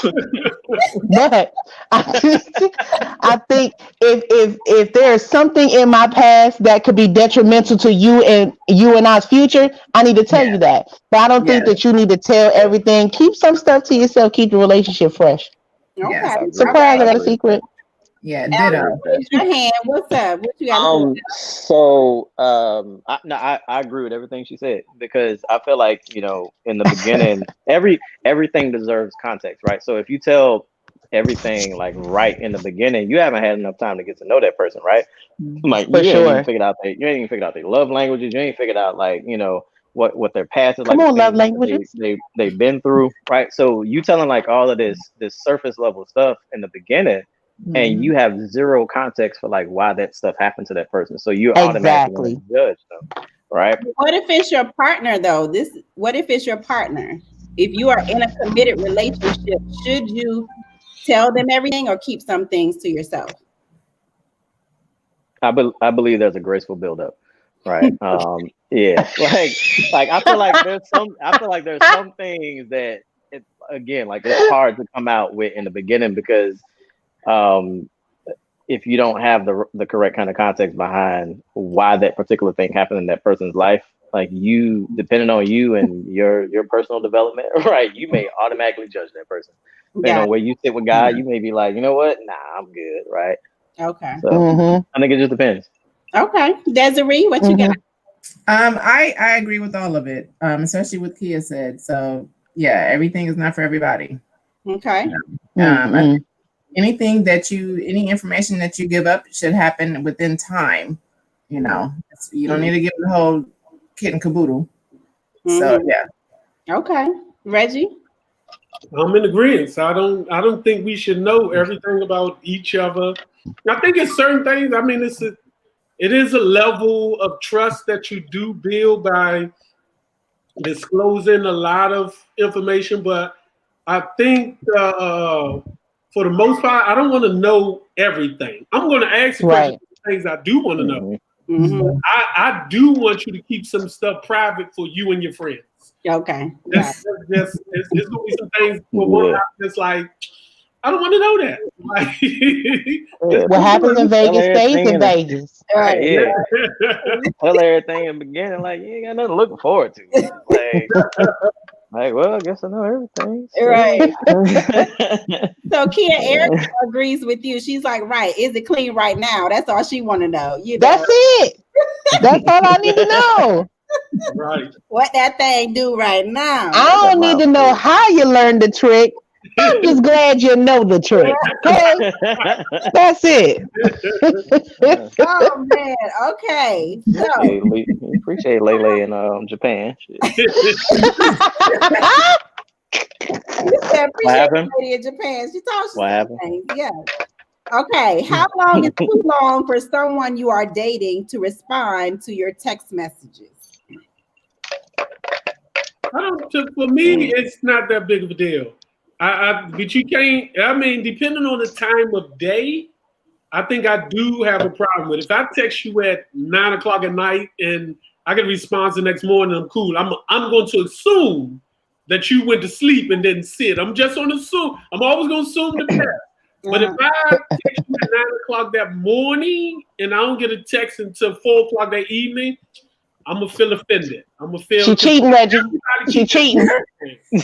[SPEAKER 2] But I think if there is something in my past that could be detrimental to you and I's future, I need to tell you that. But I don't think that you need to tell everything. Keep some stuff to yourself. Keep the relationship fresh.
[SPEAKER 1] Okay.
[SPEAKER 2] Surprise! I got a secret.
[SPEAKER 5] Yeah, ditto.
[SPEAKER 1] Raise your hand. What's up? What you got?
[SPEAKER 4] So I agree with everything she said because I feel like in the beginning everything deserves context, right? So if you tell everything like right in the beginning, you haven't had enough time to get to know that person, right? Like you ain't even figured out their love languages, you ain't figured out like what their past is like.
[SPEAKER 2] Come on, love languages.
[SPEAKER 4] They've been through, right? So you telling like all of this surface level stuff in the beginning. And you have zero context for like why that stuff happened to that person, so you automatically judge them, right?
[SPEAKER 1] What if it's your partner though? What if it's your partner? If you are in a committed relationship, should you tell them everything or keep some things to yourself?
[SPEAKER 4] I believe there's a graceful buildup. right? Yeah, like I feel like there's some things that again, like it's hard to come out with in the beginning because if you don't have the correct kind of context behind why that particular thing happened in that person's life, like you, depending on you and your personal development, right, you may automatically judge that person. Depending on where you sit with God, you may be like, you know what, nah, I'm good, right?
[SPEAKER 1] Okay.
[SPEAKER 4] So I think it just depends.
[SPEAKER 1] Okay, Desyree, what you got?
[SPEAKER 5] I agree with all of it, especially what Khea said. So yeah, everything is not for everybody.
[SPEAKER 1] Okay.
[SPEAKER 5] Any information that you give up should happen within time. You know, you don't need to give the whole kit and caboodle. So yeah.
[SPEAKER 1] Okay, Reggie.
[SPEAKER 6] I'm in agreement. So I don't think we should know everything about each other. I think it's certain things. I mean, it is a level of trust that you do build by disclosing a lot of information, but I think for the most part, I don't want to know everything. I'm going to ask you questions for things I do want to know. I do want you to keep some stuff private for you and your friends.
[SPEAKER 1] Okay.
[SPEAKER 6] It's going to be some things for one I'm just like, I don't want to know that. Like,
[SPEAKER 2] what happens in Vegas stays in Vegas.
[SPEAKER 4] Right. Yeah. Tell everything in the beginning, like you ain't got nothing to look forward to. Like, well, I guess I know everything. So.
[SPEAKER 1] Right. So Khea, Erica agrees with you. She's like, right, is it clean right now? That's all she want to know.
[SPEAKER 2] That's it. That's all I need to know.
[SPEAKER 6] Right.
[SPEAKER 1] What that thing do right now?
[SPEAKER 2] I don't need to know how you learned the trick. I'm just glad you know the trick. Okay? That's it.
[SPEAKER 1] Oh man. Okay. So
[SPEAKER 4] appreciate Lele in Japan.
[SPEAKER 1] What happened? Lady in Japan. She talks. What happened? Yeah. Okay. How long is too long for someone you are dating to respond to your text messages?
[SPEAKER 6] For me, it's not that big of a deal. But you can't. I mean, depending on the time of day, I think I do have a problem with it. If I text you at 9 o'clock at night and I get a response the next morning, I'm cool. I'm going to assume that you went to sleep and didn't sit. I'm just going to assume. I'm always going to assume the best. But if I text you at 9 o'clock that morning and I don't get a text until 4 o'clock that evening, I'm gonna feel offended. I'm gonna feel.
[SPEAKER 2] She cheating, Reggie. She cheating.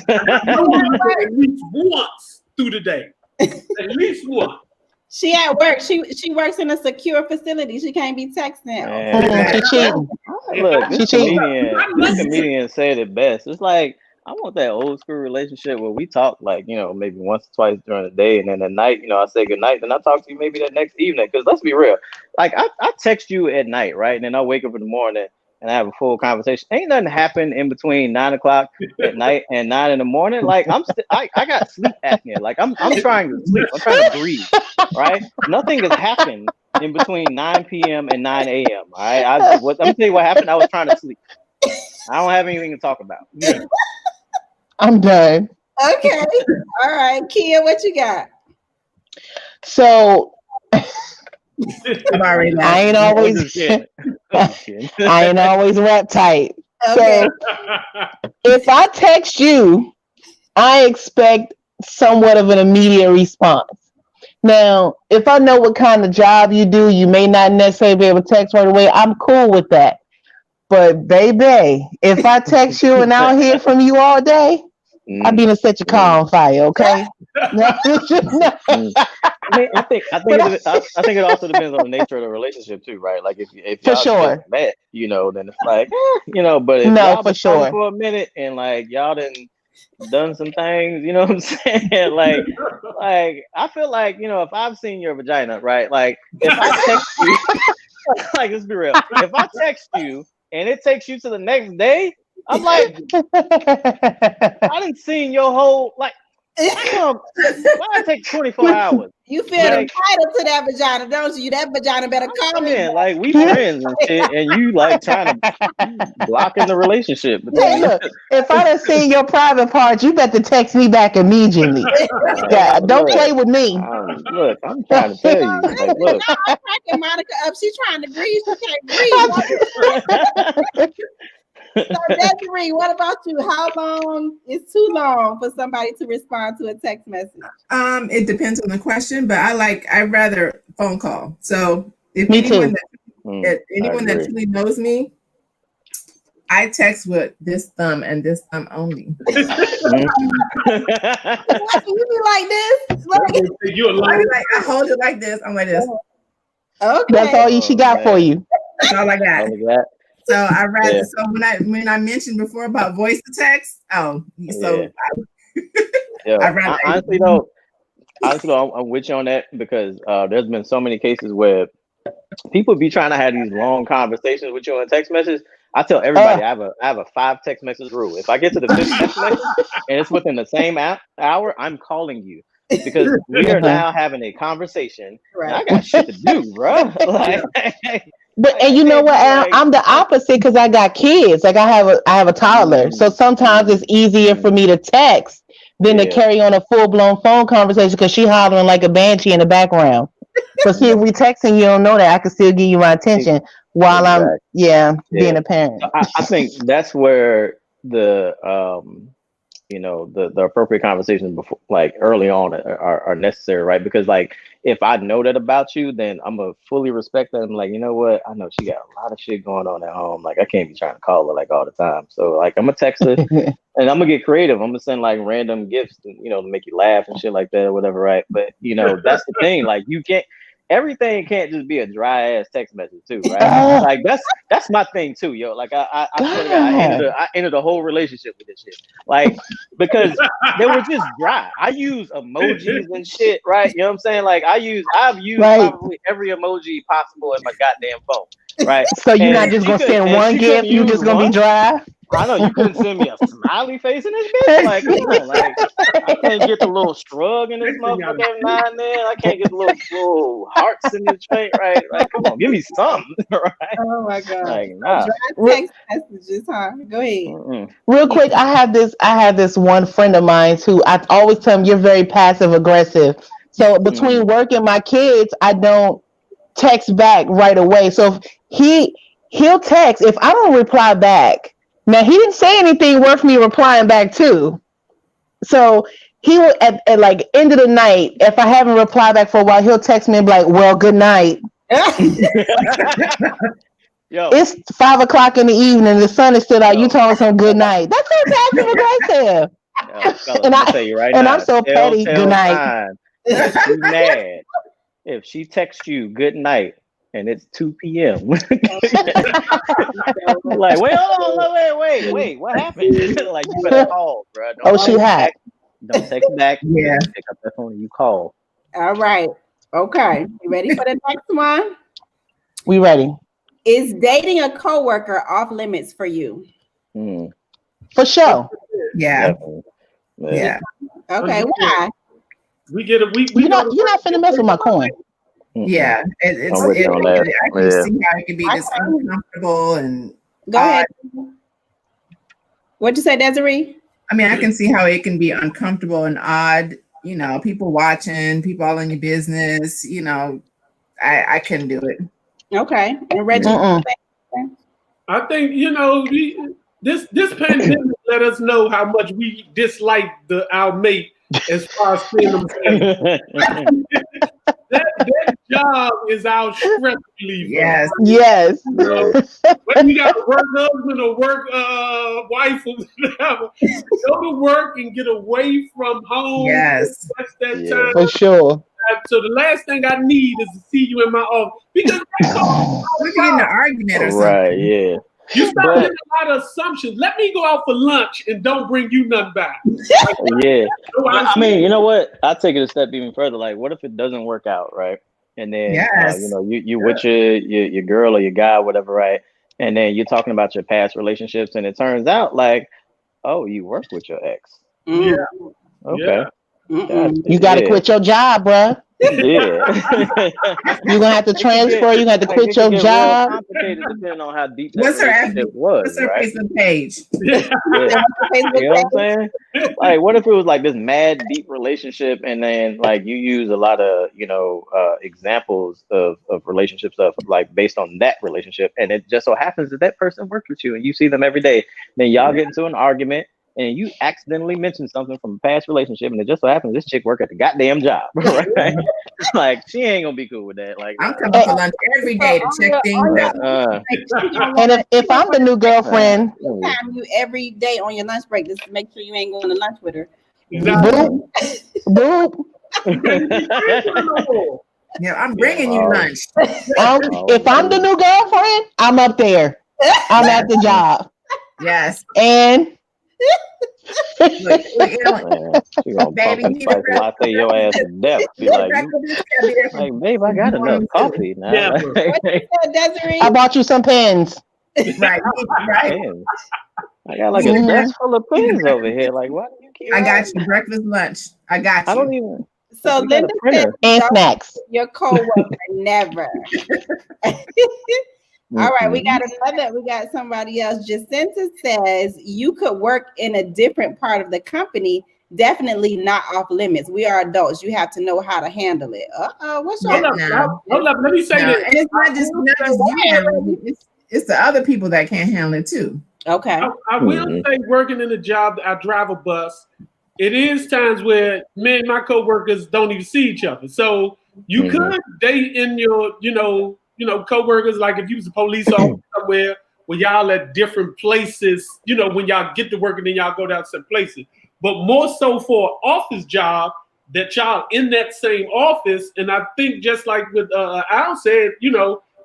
[SPEAKER 6] At least once through the day. At least once.
[SPEAKER 1] She at work. She works in a secure facility. She can't be texting.
[SPEAKER 2] She cheating.
[SPEAKER 4] Look, this comedian said it best. It's like I want that old school relationship where we talk like, maybe once or twice during the day, and then at night, I say good night, then I talk to you maybe that next evening. Because let's be real, like I text you at night, right, and then I wake up in the morning and I have a full conversation. Ain't nothing happen in between 9 o'clock at night and 9 in the morning. Like I got sleep apnea. Like I'm trying to sleep. I'm trying to breathe. Right? Nothing has happened in between 9 p.m. and 9 a.m. All right. I'm gonna tell you what happened. I was trying to sleep. I don't have anything to talk about. Yeah.
[SPEAKER 2] I'm done.
[SPEAKER 1] Okay. All right. Khea, what you got?
[SPEAKER 2] So
[SPEAKER 5] I
[SPEAKER 2] ain't always I ain't always rap tight. Okay. So if I text you, I expect somewhat of an immediate response. Now, if I know what kind of job you do, you may not necessarily be able to text right away. I'm cool with that. But baby, if I text you and I don't hear from you all day, I'll be to set your car on fire, okay?
[SPEAKER 4] I think it also depends on the nature of the relationship too, right? Like if y'all
[SPEAKER 2] for sure
[SPEAKER 4] met, then it's like, but if y'all been talking for a minute and like y'all done some things, you know what I'm saying? like I feel like, if I've seen your vagina, right? Like if I text you, like let's be real, if I text you and it takes you to the next day, I'm like, I didn't see your whole, like, Why it take 24 hours?
[SPEAKER 1] You feel entitled to that vagina, don't you? That vagina better call me.
[SPEAKER 4] Like we friends and shit, and you like trying to blocking the relationship.
[SPEAKER 2] Hey, look, if I done seen your private parts, you better text me back immediately. Yeah, don't play with me.
[SPEAKER 4] Look, I'm trying to tell you. Like, look.
[SPEAKER 1] I'm cracking Monica up. She's trying to breathe. She can't breathe. So Desyree, what about you? How long is too long for somebody to respond to a text message?
[SPEAKER 5] It depends on the question, but I'd rather phone call. So if
[SPEAKER 2] me too.
[SPEAKER 5] Anyone that truly knows me, I text with this thumb and this thumb only.
[SPEAKER 1] You be like this?
[SPEAKER 5] I hold it like this. I'm like this.
[SPEAKER 1] Okay.
[SPEAKER 2] That's all she got for you.
[SPEAKER 5] That's all I got. So I rather so when I mentioned before about voice to text, I rather
[SPEAKER 4] honestly though, I'm with you on that because there's been so many cases where people be trying to have these long conversations with you on text messages. I tell everybody I have a 5 text message rule. If I get to the 5th text message and it's within the same hour, I'm calling you because we are now having a conversation. Right. And I got shit to do, bro.
[SPEAKER 2] And you know what, Al? I'm the opposite because I got kids. Like I have a toddler, so sometimes it's easier for me to text than to carry on a full blown phone conversation because she hollering like a banshee in the background. So see, if we texting, you don't know that I can still give you my attention while I'm being a parent.
[SPEAKER 4] I think that's where the the appropriate conversations before, like early on, are necessary, right? Because like if I know that about you, then I'm gonna fully respect that. I'm like, you know what? I know she got a lot of shit going on at home. Like I can't be trying to call her like all the time. So like I'm gonna text her and I'm gonna get creative. I'm gonna send like random gifts, to make you laugh and shit like that or whatever, right? But that's the thing. Like everything can't just be a dry ass text message too, right? Like that's my thing too, yo. Like I swear to God, I ended a whole relationship with this shit, like because they were just dry. I use emojis and shit, right? You know what I'm saying? Like I've used probably every emoji possible in my goddamn phone, right?
[SPEAKER 2] So you're not just gonna send one gift, you just gonna be dry.
[SPEAKER 4] I know you couldn't send me a smiley face in this bitch. Like, come on, like I can't get the little shrug in this motherfucker every now and then. I can't get the little hearts in this joint, right? Like, come on, give me something, right?
[SPEAKER 1] Oh my god!
[SPEAKER 4] Like, nah.
[SPEAKER 1] Text messages, huh? Go ahead.
[SPEAKER 2] Real quick, I have this one friend of mine who I always tell him you're very passive aggressive. So between work and my kids, I don't text back right away. So if he'll text if I don't reply back. Now he didn't say anything worth me replying back to. So he will at like end of the night, if I haven't replied back for a while, he'll text me and be like, well, good night.
[SPEAKER 4] Yo.
[SPEAKER 2] It's 5 o'clock in the evening, the sun is still out, you telling some good night. That's so passive aggressive. And I'm so petty, good night.
[SPEAKER 4] She's mad if she texts you good night and it's 2 p.m. Like, wait, hold on, wait, what happened? Like, you better call, bro.
[SPEAKER 2] She hacked.
[SPEAKER 4] Don't text back. Yeah. Pick up that phone and you call.
[SPEAKER 1] All right. Okay. You ready for the next one?
[SPEAKER 2] We ready.
[SPEAKER 1] Is dating a coworker off limits for you?
[SPEAKER 2] For sure.
[SPEAKER 5] Yeah.
[SPEAKER 1] Yeah. Okay. Why?
[SPEAKER 6] We get a week.
[SPEAKER 2] You're not finna mess with my coin.
[SPEAKER 5] Yeah, I can see how it can be this uncomfortable and
[SPEAKER 1] go ahead. What'd you say, Desyree?
[SPEAKER 5] I mean, I can see how it can be uncomfortable and odd. People watching, people all in your business. I couldn't do it.
[SPEAKER 1] Okay, and Reggie.
[SPEAKER 6] I think this pandemic let us know how much we dislike our mate as far as seeing them. That job is our stress reliever.
[SPEAKER 5] Yes.
[SPEAKER 6] When you got a work husband or work wife or whatever, go to work and get away from home.
[SPEAKER 5] Yes.
[SPEAKER 6] That's that time.
[SPEAKER 2] For sure.
[SPEAKER 6] So the last thing I need is to see you in my office because
[SPEAKER 5] we get in an argument or something.
[SPEAKER 4] Right, yeah.
[SPEAKER 6] You start making a lot of assumptions. Let me go out for lunch and don't bring you nothing back.
[SPEAKER 4] Yeah. I mean, you know what? I'll take it a step even further. Like, what if it doesn't work out, right? And then, you with your girl or your guy, whatever, right? And then you're talking about your past relationships, and it turns out like, oh, you work with your ex.
[SPEAKER 6] Yeah.
[SPEAKER 4] Okay.
[SPEAKER 2] You got to quit your job, bruh.
[SPEAKER 4] Yeah.
[SPEAKER 2] You're gonna have to transfer. You're gonna have to quit your job.
[SPEAKER 4] Complicated depending on how deep that
[SPEAKER 5] What's her
[SPEAKER 4] relationship was.
[SPEAKER 5] What's her
[SPEAKER 4] right?
[SPEAKER 5] Facebook page?
[SPEAKER 4] Yeah. You know what I'm saying? Like, what if it was like this mad deep relationship, and then like you use a lot of examples of relationships of like based on that relationship, and it just so happens that that person works with you, and you see them every day. Then y'all get into an argument. And you accidentally mentioned something from a past relationship, and it just so happens this chick work at the goddamn job, right? Like she ain't gonna be cool with that. Like
[SPEAKER 5] I'm coming for lunch every day to check things out.
[SPEAKER 2] And if I'm the new girlfriend,
[SPEAKER 1] time you every day on your lunch break, just to make sure you ain't going to lunch with her.
[SPEAKER 2] boop, boop.
[SPEAKER 5] Yeah, I'm bringing you lunch.
[SPEAKER 2] If I'm the new girlfriend, I'm up there. I'm at the job.
[SPEAKER 5] Yes.
[SPEAKER 2] And
[SPEAKER 5] Look,
[SPEAKER 4] she gonna pumpkin spice latte your ass to death. Be like, babe, I got enough coffee now.
[SPEAKER 1] Yeah. What you said, Desyree?
[SPEAKER 2] I bought you some pens.
[SPEAKER 5] Right.
[SPEAKER 4] Pens. I got like a desk full of pens over here. Like, why do you care?
[SPEAKER 5] I got you breakfast, lunch. I got you.
[SPEAKER 4] I don't even.
[SPEAKER 1] So Linda said,
[SPEAKER 2] and snacks.
[SPEAKER 1] Your coworker never. All right, we got somebody else. Jacinta says you could work in a different part of the company. Definitely not off limits. We are adults. You have to know how to handle it. What's your
[SPEAKER 6] Hold up. Let me say this.
[SPEAKER 5] And it's not just you. It's the other people that can't handle it too.
[SPEAKER 1] Okay.
[SPEAKER 6] I will say, working in a job, I drive a bus. It is times where me and my coworkers don't even see each other. So you could date in your, coworkers, like if you was a police officer somewhere where y'all at different places, when y'all get to work and then y'all go down some places. But more so for an office job that y'all in that same office. And I think just like with Al said,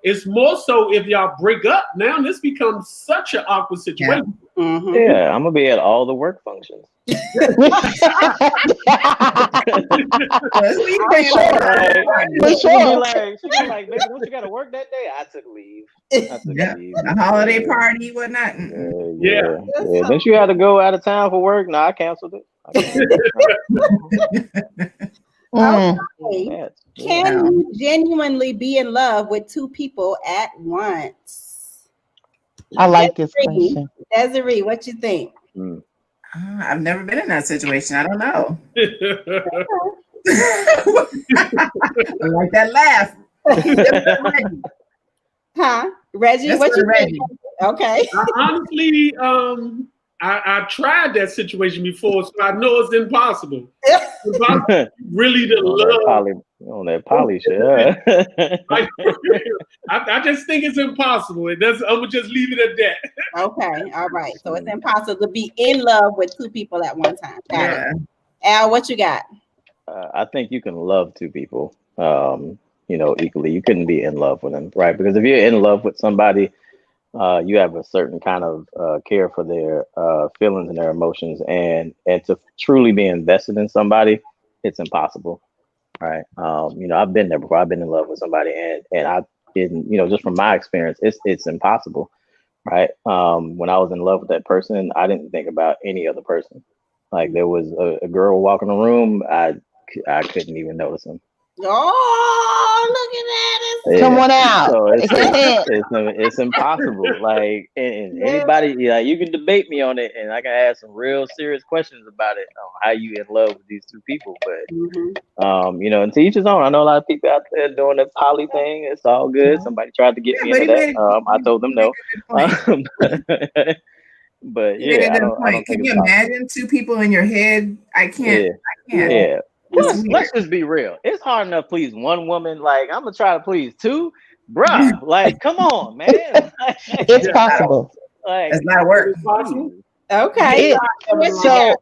[SPEAKER 6] it's more so if y'all break up. Now this becomes such an awkward situation.
[SPEAKER 4] Yeah, I'm gonna be at all the work functions.
[SPEAKER 2] For sure.
[SPEAKER 4] She be like, baby, don't you gotta work that day? I took leave.
[SPEAKER 5] A holiday party, whatnot.
[SPEAKER 4] Yeah. Then you had to go out of town for work. No, I canceled it.
[SPEAKER 1] Okay. Can you genuinely be in love with two people at once?
[SPEAKER 2] I like this question.
[SPEAKER 1] Desyree, what you think?
[SPEAKER 5] I've never been in that situation. I don't know. I like that laugh.
[SPEAKER 1] Huh? Reggie, what you think? Okay.
[SPEAKER 6] Honestly, I tried that situation before, so I know it's impossible. Really to love
[SPEAKER 4] on that poly shit.
[SPEAKER 6] I just think it's impossible. I'm gonna just leave it at that.
[SPEAKER 1] Okay, all right. So it's impossible to be in love with two people at one time. Got it. Al, what you got?
[SPEAKER 4] I think you can love two people, equally. You couldn't be in love with them, right? Because if you're in love with somebody, you have a certain kind of care for their feelings and their emotions, and to truly be invested in somebody, it's impossible, right? I've been there before. I've been in love with somebody, and I didn't, just from my experience, it's impossible, right? When I was in love with that person, I didn't think about any other person. Like there was a girl walking the room, I couldn't even notice him.
[SPEAKER 1] Oh, look at that!
[SPEAKER 2] Come on out.
[SPEAKER 4] So it's impossible. Like, and anybody, you can debate me on it, and I can ask some real serious questions about it on how you in love with these two people. But and to each his own. I know a lot of people out there doing the poly thing. It's all good. Somebody tried to get me into that. I told them no. But yeah, I don't
[SPEAKER 5] can you imagine two people in your head? I can't.
[SPEAKER 4] Yeah. Let's just be real. It's hard enough to please one woman. Like, I'm gonna try to please two, bruh. Like, come on, man.
[SPEAKER 2] It's possible.
[SPEAKER 5] Like, it's not work.
[SPEAKER 1] Okay.
[SPEAKER 2] So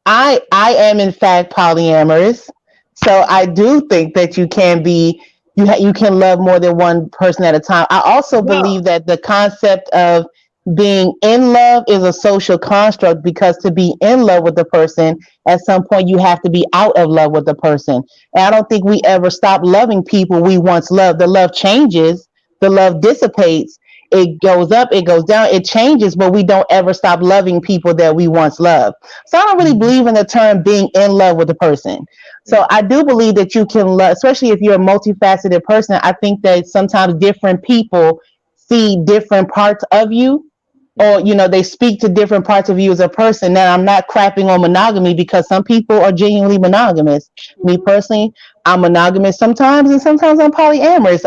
[SPEAKER 2] I am in fact polyamorous. So I do think that you can be. You can love more than one person at a time. I also believe that the concept of being in love is a social construct, because to be in love with the person, at some point you have to be out of love with the person. And I don't think we ever stop loving people we once loved. The love changes, the love dissipates. it goes up, it goes down, it changes, but we don't ever stop loving people that we once loved. So I don't really believe in the term being in love with a person. So I do believe that you can love, especially if you're a multifaceted person. I think that sometimes different people see different parts of you, or they speak to different parts of you as a person. Now, I'm not crapping on monogamy, because some people are genuinely monogamous. Me personally, I'm monogamous sometimes, and sometimes I'm polyamorous.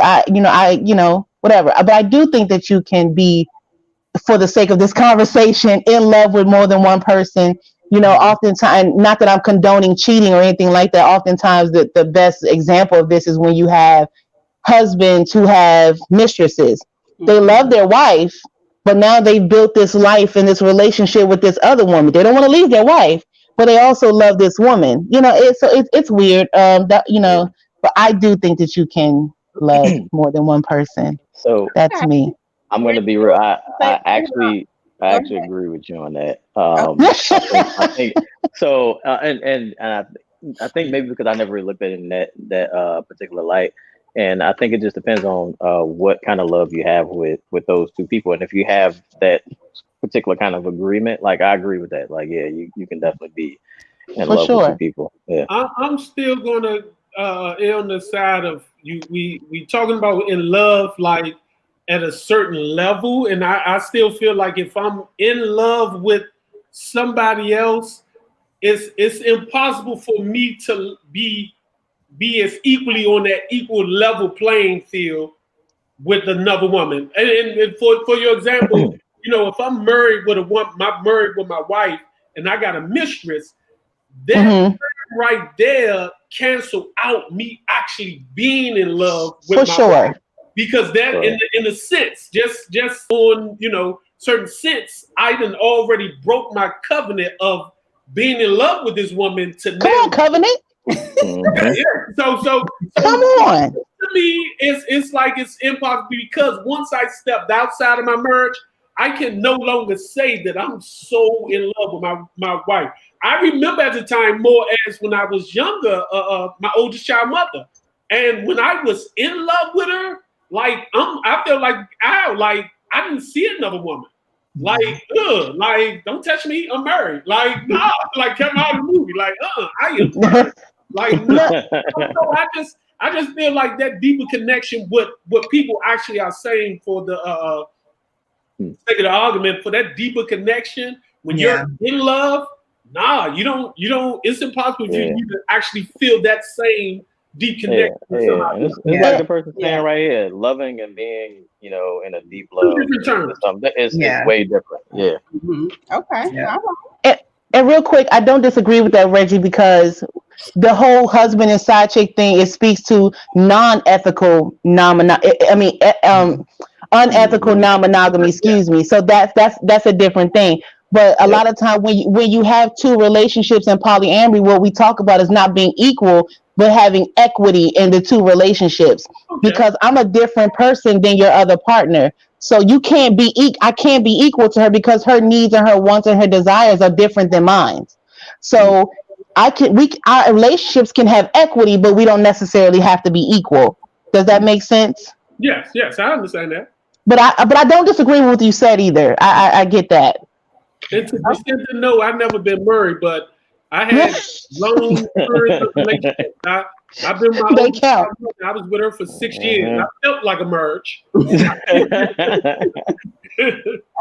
[SPEAKER 2] Whatever. But I do think that you can be, for the sake of this conversation, in love with more than one person. Oftentimes, not that I'm condoning cheating or anything like that. Oftentimes, the best example of this is when you have husbands who have mistresses. They love their wife, but now they've built this life and this relationship with this other woman. They don't want to leave their wife, but they also love this woman. It's weird. But I do think that you can love more than one person.
[SPEAKER 4] So
[SPEAKER 2] that's me.
[SPEAKER 4] I'm going to be real. I actually agree with you on that. I think so, and I think maybe because I never really looked at it in that particular light. And I think it just depends on what kind of love you have with those two people. And if you have that particular kind of agreement, like, I agree with that. Like, yeah, you can definitely be in love with two people. Yeah.
[SPEAKER 6] I'm still going to err on the side of you. We talking about in love, like at a certain level. And I still feel like if I'm in love with somebody else, it's impossible for me to be as equally on that equal level playing field with another woman. And for your example, if I'm married with my wife and I got a mistress, that right there cancel out me actually being in love with my wife. Because that in a sense, just on, certain sense, I done already broke my covenant of being in love with this woman to
[SPEAKER 2] Come on, covenant.
[SPEAKER 6] Yeah. So
[SPEAKER 2] come on.
[SPEAKER 6] To me, it's like it's impossible, because once I stepped outside of my marriage, I can no longer say that I'm so in love with my wife. I remember at the time more as when I was younger, my oldest child mother, and when I was in love with her, like I felt like I didn't see another woman. Like, don't touch me, I'm married. Like, nah, like come out of the movie. Like, I am married. Like, no. So I just feel like that deeper connection, what people actually are saying for the sake of the argument, for that deeper connection, when you're in love, you don't, it's impossible for you to actually feel that same deep connection.
[SPEAKER 4] It's like the person saying right here, loving and being, in a deep love. It's way different. Yeah.
[SPEAKER 1] Mm-hmm. Okay.
[SPEAKER 5] Yeah.
[SPEAKER 2] And real quick, I don't disagree with that, Reggie, because the whole husband and side chick thing, it speaks to unethical non-monogamy, excuse me. So that's a different thing. But a lot of time when you have two relationships in polyamory, what we talk about is not being equal, but having equity in the two relationships. Okay. Because I'm a different person than your other partner. So you can't be I can't be equal to her, because her needs and her wants and her desires are different than mine. So our relationships can have equity, but we don't necessarily have to be equal. Does that make sense?
[SPEAKER 6] Yes, I understand that.
[SPEAKER 2] But I don't disagree with what you said either. I get that.
[SPEAKER 6] And to extent to know, I've never been married, but I had long periods of relationships. I've been my own child. I was with her for 6 years. I felt like a merge.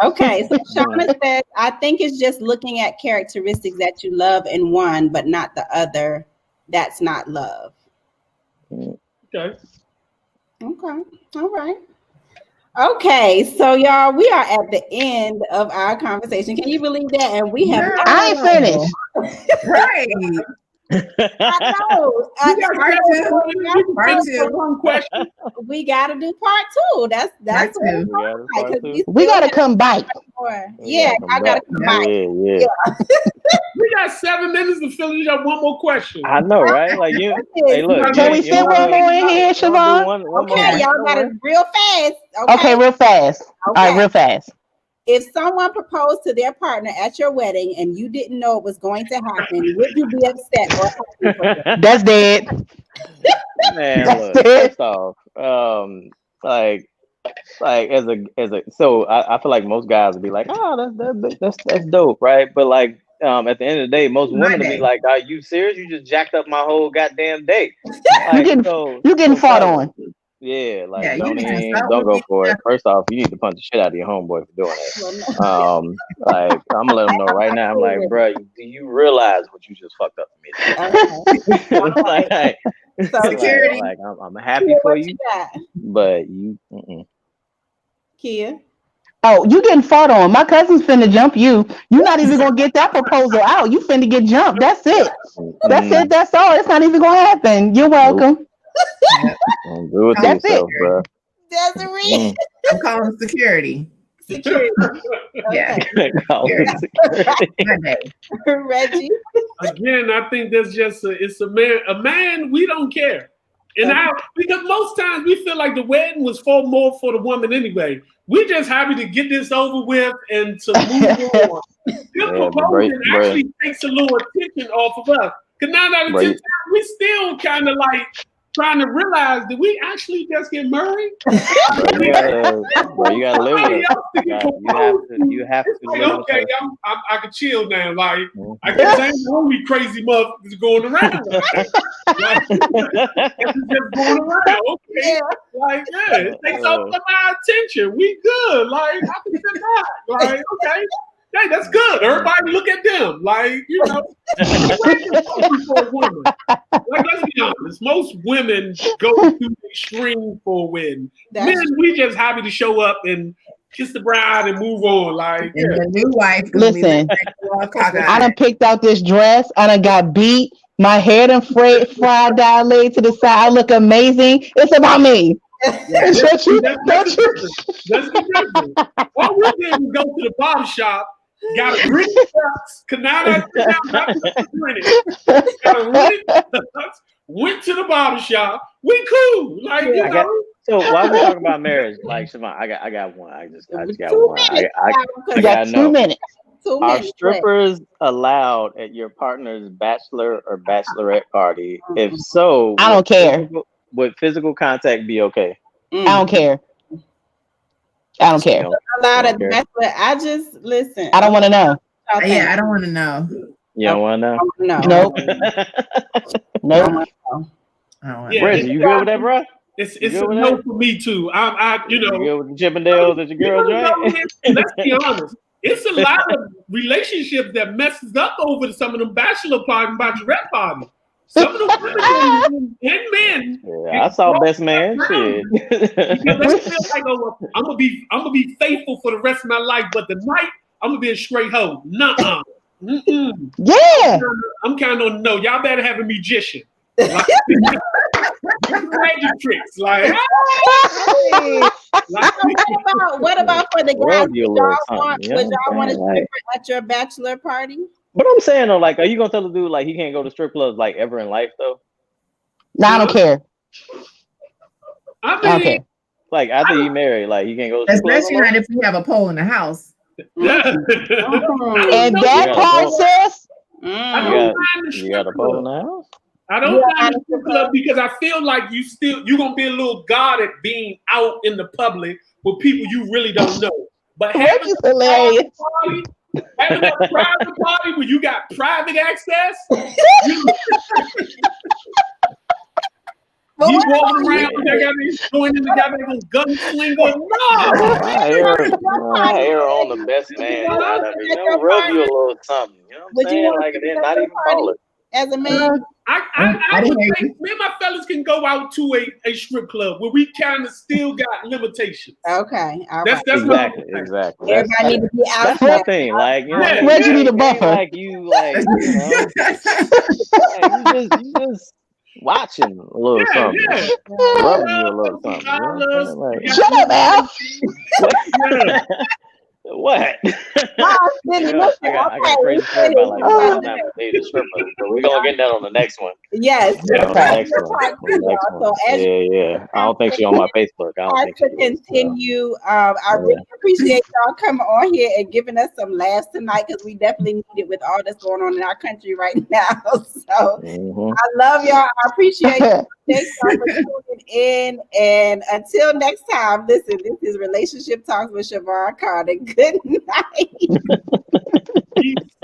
[SPEAKER 1] Okay, so Shauna says, I think it's just looking at characteristics that you love in one, but not the other. That's not love.
[SPEAKER 6] Okay.
[SPEAKER 1] All right. Okay, so y'all, we are at the end of our conversation. Can you believe that? And we have
[SPEAKER 2] I ain't finished.
[SPEAKER 5] Right.
[SPEAKER 1] I know. We got to do part two. That's
[SPEAKER 2] we got to come back.
[SPEAKER 1] Yeah, I got to come back.
[SPEAKER 4] Yeah.
[SPEAKER 6] We got 7 minutes to finish up one more question.
[SPEAKER 4] I know, right? Like you. Hey, look.
[SPEAKER 2] Can we fit one more in here, Siobhan?
[SPEAKER 1] Okay, y'all got it real fast.
[SPEAKER 2] Okay, real fast. All right, real fast.
[SPEAKER 1] If someone proposed to their partner at your wedding and you didn't know it was going to happen, would you be upset or happy for them?
[SPEAKER 2] That's dead.
[SPEAKER 4] Man, look, first off, like like as a so I feel like most guys would be like, oh, that's dope, right? But like at the end of the day, most women would be like, are you serious? You just jacked up my whole goddamn day. Like,
[SPEAKER 2] you getting fought on.
[SPEAKER 4] Yeah, like
[SPEAKER 5] Yeah,
[SPEAKER 4] don't go for it. First off, you need to punch the shit out of your homeboy for doing that. Like I'm gonna let him know right now. I'm like, bro, do you realize what you just fucked up for me? Like,
[SPEAKER 5] security.
[SPEAKER 4] Like I'm happy for you, but you.
[SPEAKER 1] Khea.
[SPEAKER 2] Oh, you getting fought on. My cousin's finna jump you. You're not even gonna get that proposal out. You finna get jumped. That's it. That's it. That's all. It's not even gonna happen. You're welcome.
[SPEAKER 4] Don't do it to yourself, bro.
[SPEAKER 1] Desyree.
[SPEAKER 5] I'm calling security.
[SPEAKER 1] Security.
[SPEAKER 5] Yeah.
[SPEAKER 1] Reggie.
[SPEAKER 6] Again, I think that's just it's a man. We don't care, and because most times we feel like the wedding was more for the woman anyway. We're just happy to get this over with and to move on. This proposal actually takes a little attention off of us. Because 9 out of 10 times, we still kind of like trying to realize, did we actually just get married?
[SPEAKER 4] You gotta live with it. You have to
[SPEAKER 6] like,
[SPEAKER 4] live
[SPEAKER 6] okay,
[SPEAKER 4] with it.
[SPEAKER 6] I can chill now. Like, I guess I ain't the only crazy motherfuckers going around. Like, it's just going around. Okay. Like, it takes up some of our attention. We good. Like, I can sit back. Like, okay. Hey, that's good. Everybody look at them. Like, you know, for a woman. Like, let's be honest. Most women go through the extreme for a wedding. Men, we just happy to show up and kiss the bride and move on. Like,
[SPEAKER 5] and the new wife.
[SPEAKER 2] Listen, I done picked out this dress. I done got beat. My hair done fried down, laid to the side. I look amazing. It's about me.
[SPEAKER 6] That's the difference. All we did was go to the barber shop. Got a really went to the barber shop. We cool. Like, you know.
[SPEAKER 4] So while we're talking about marriage, like Siobhan, I got one. I just got one. I got
[SPEAKER 2] 2 minutes.
[SPEAKER 4] Are strippers allowed at your partner's bachelor or bachelorette party? If so,
[SPEAKER 2] I don't care.
[SPEAKER 4] Would physical contact be okay?
[SPEAKER 2] I don't care. I don't care.
[SPEAKER 1] I just listen.
[SPEAKER 2] I don't want to know.
[SPEAKER 5] Yeah, I don't want to know.
[SPEAKER 4] You don't want to know?
[SPEAKER 2] No. Nope.
[SPEAKER 4] Reggie, you good with that, bro?
[SPEAKER 6] It's a no for me too. You know,
[SPEAKER 4] you good with the Chippendales that your girl drank?
[SPEAKER 6] Let's be honest. It's a lot of relationships that messes up over some of them bachelor party and bachelorette parties. Some of the women and men.
[SPEAKER 4] Yeah, I saw best man. Shit.
[SPEAKER 6] Because they feel like, oh, I'm gonna be faithful for the rest of my life, but tonight I'm gonna be a straight hoe. Nuh-uh.
[SPEAKER 2] Yeah.
[SPEAKER 6] I'm kind of no. Y'all better have a magician. Like, magic tricks. Like,
[SPEAKER 1] what about for the guys? Would y'all want to strip at your bachelor party?
[SPEAKER 4] But I'm saying though, like, are you gonna tell the dude like he can't go to strip clubs like ever in life though?
[SPEAKER 2] No, I don't care.
[SPEAKER 6] I don't care.
[SPEAKER 4] Like after you marry, like you can't go to strip clubs.
[SPEAKER 5] Especially not if you have a pole in the house.
[SPEAKER 2] And that process.
[SPEAKER 4] You got a pole in the house?
[SPEAKER 6] I don't mind the strip club because I feel like you're gonna be a little guarded being out in the public with people you really don't know. But having a private party where you got private access, you walking around, they got me going in the goddamn gunslinger. No,
[SPEAKER 4] I hear on the best man. Rub you a little something. You know what I'm saying? Like it not even call it.
[SPEAKER 1] As a man,
[SPEAKER 6] I would think me and my fellas can go out to a strip club where we kind of still got limitations.
[SPEAKER 1] Okay,
[SPEAKER 6] that's
[SPEAKER 4] exactly.
[SPEAKER 1] Everybody need to be out.
[SPEAKER 4] That's one thing. Like, you know,
[SPEAKER 2] Reggie need a buffer.
[SPEAKER 4] Like you just watching a little something, rubbing you a little something.
[SPEAKER 2] Shut up, Al.
[SPEAKER 4] What? I got crazy story about like not dating strippers, but we're gonna get that on the next one.
[SPEAKER 1] Yes.
[SPEAKER 4] Yeah. I don't think she's on my Facebook.
[SPEAKER 1] To continue, I really appreciate y'all coming on here and giving us some laughs tonight because we definitely need it with all that's going on in our country right now. So I love y'all. I appreciate you. Thank y'all for tuning in. And until next time, listen, this is Relationship Talks with Siobhan Carter. Good night.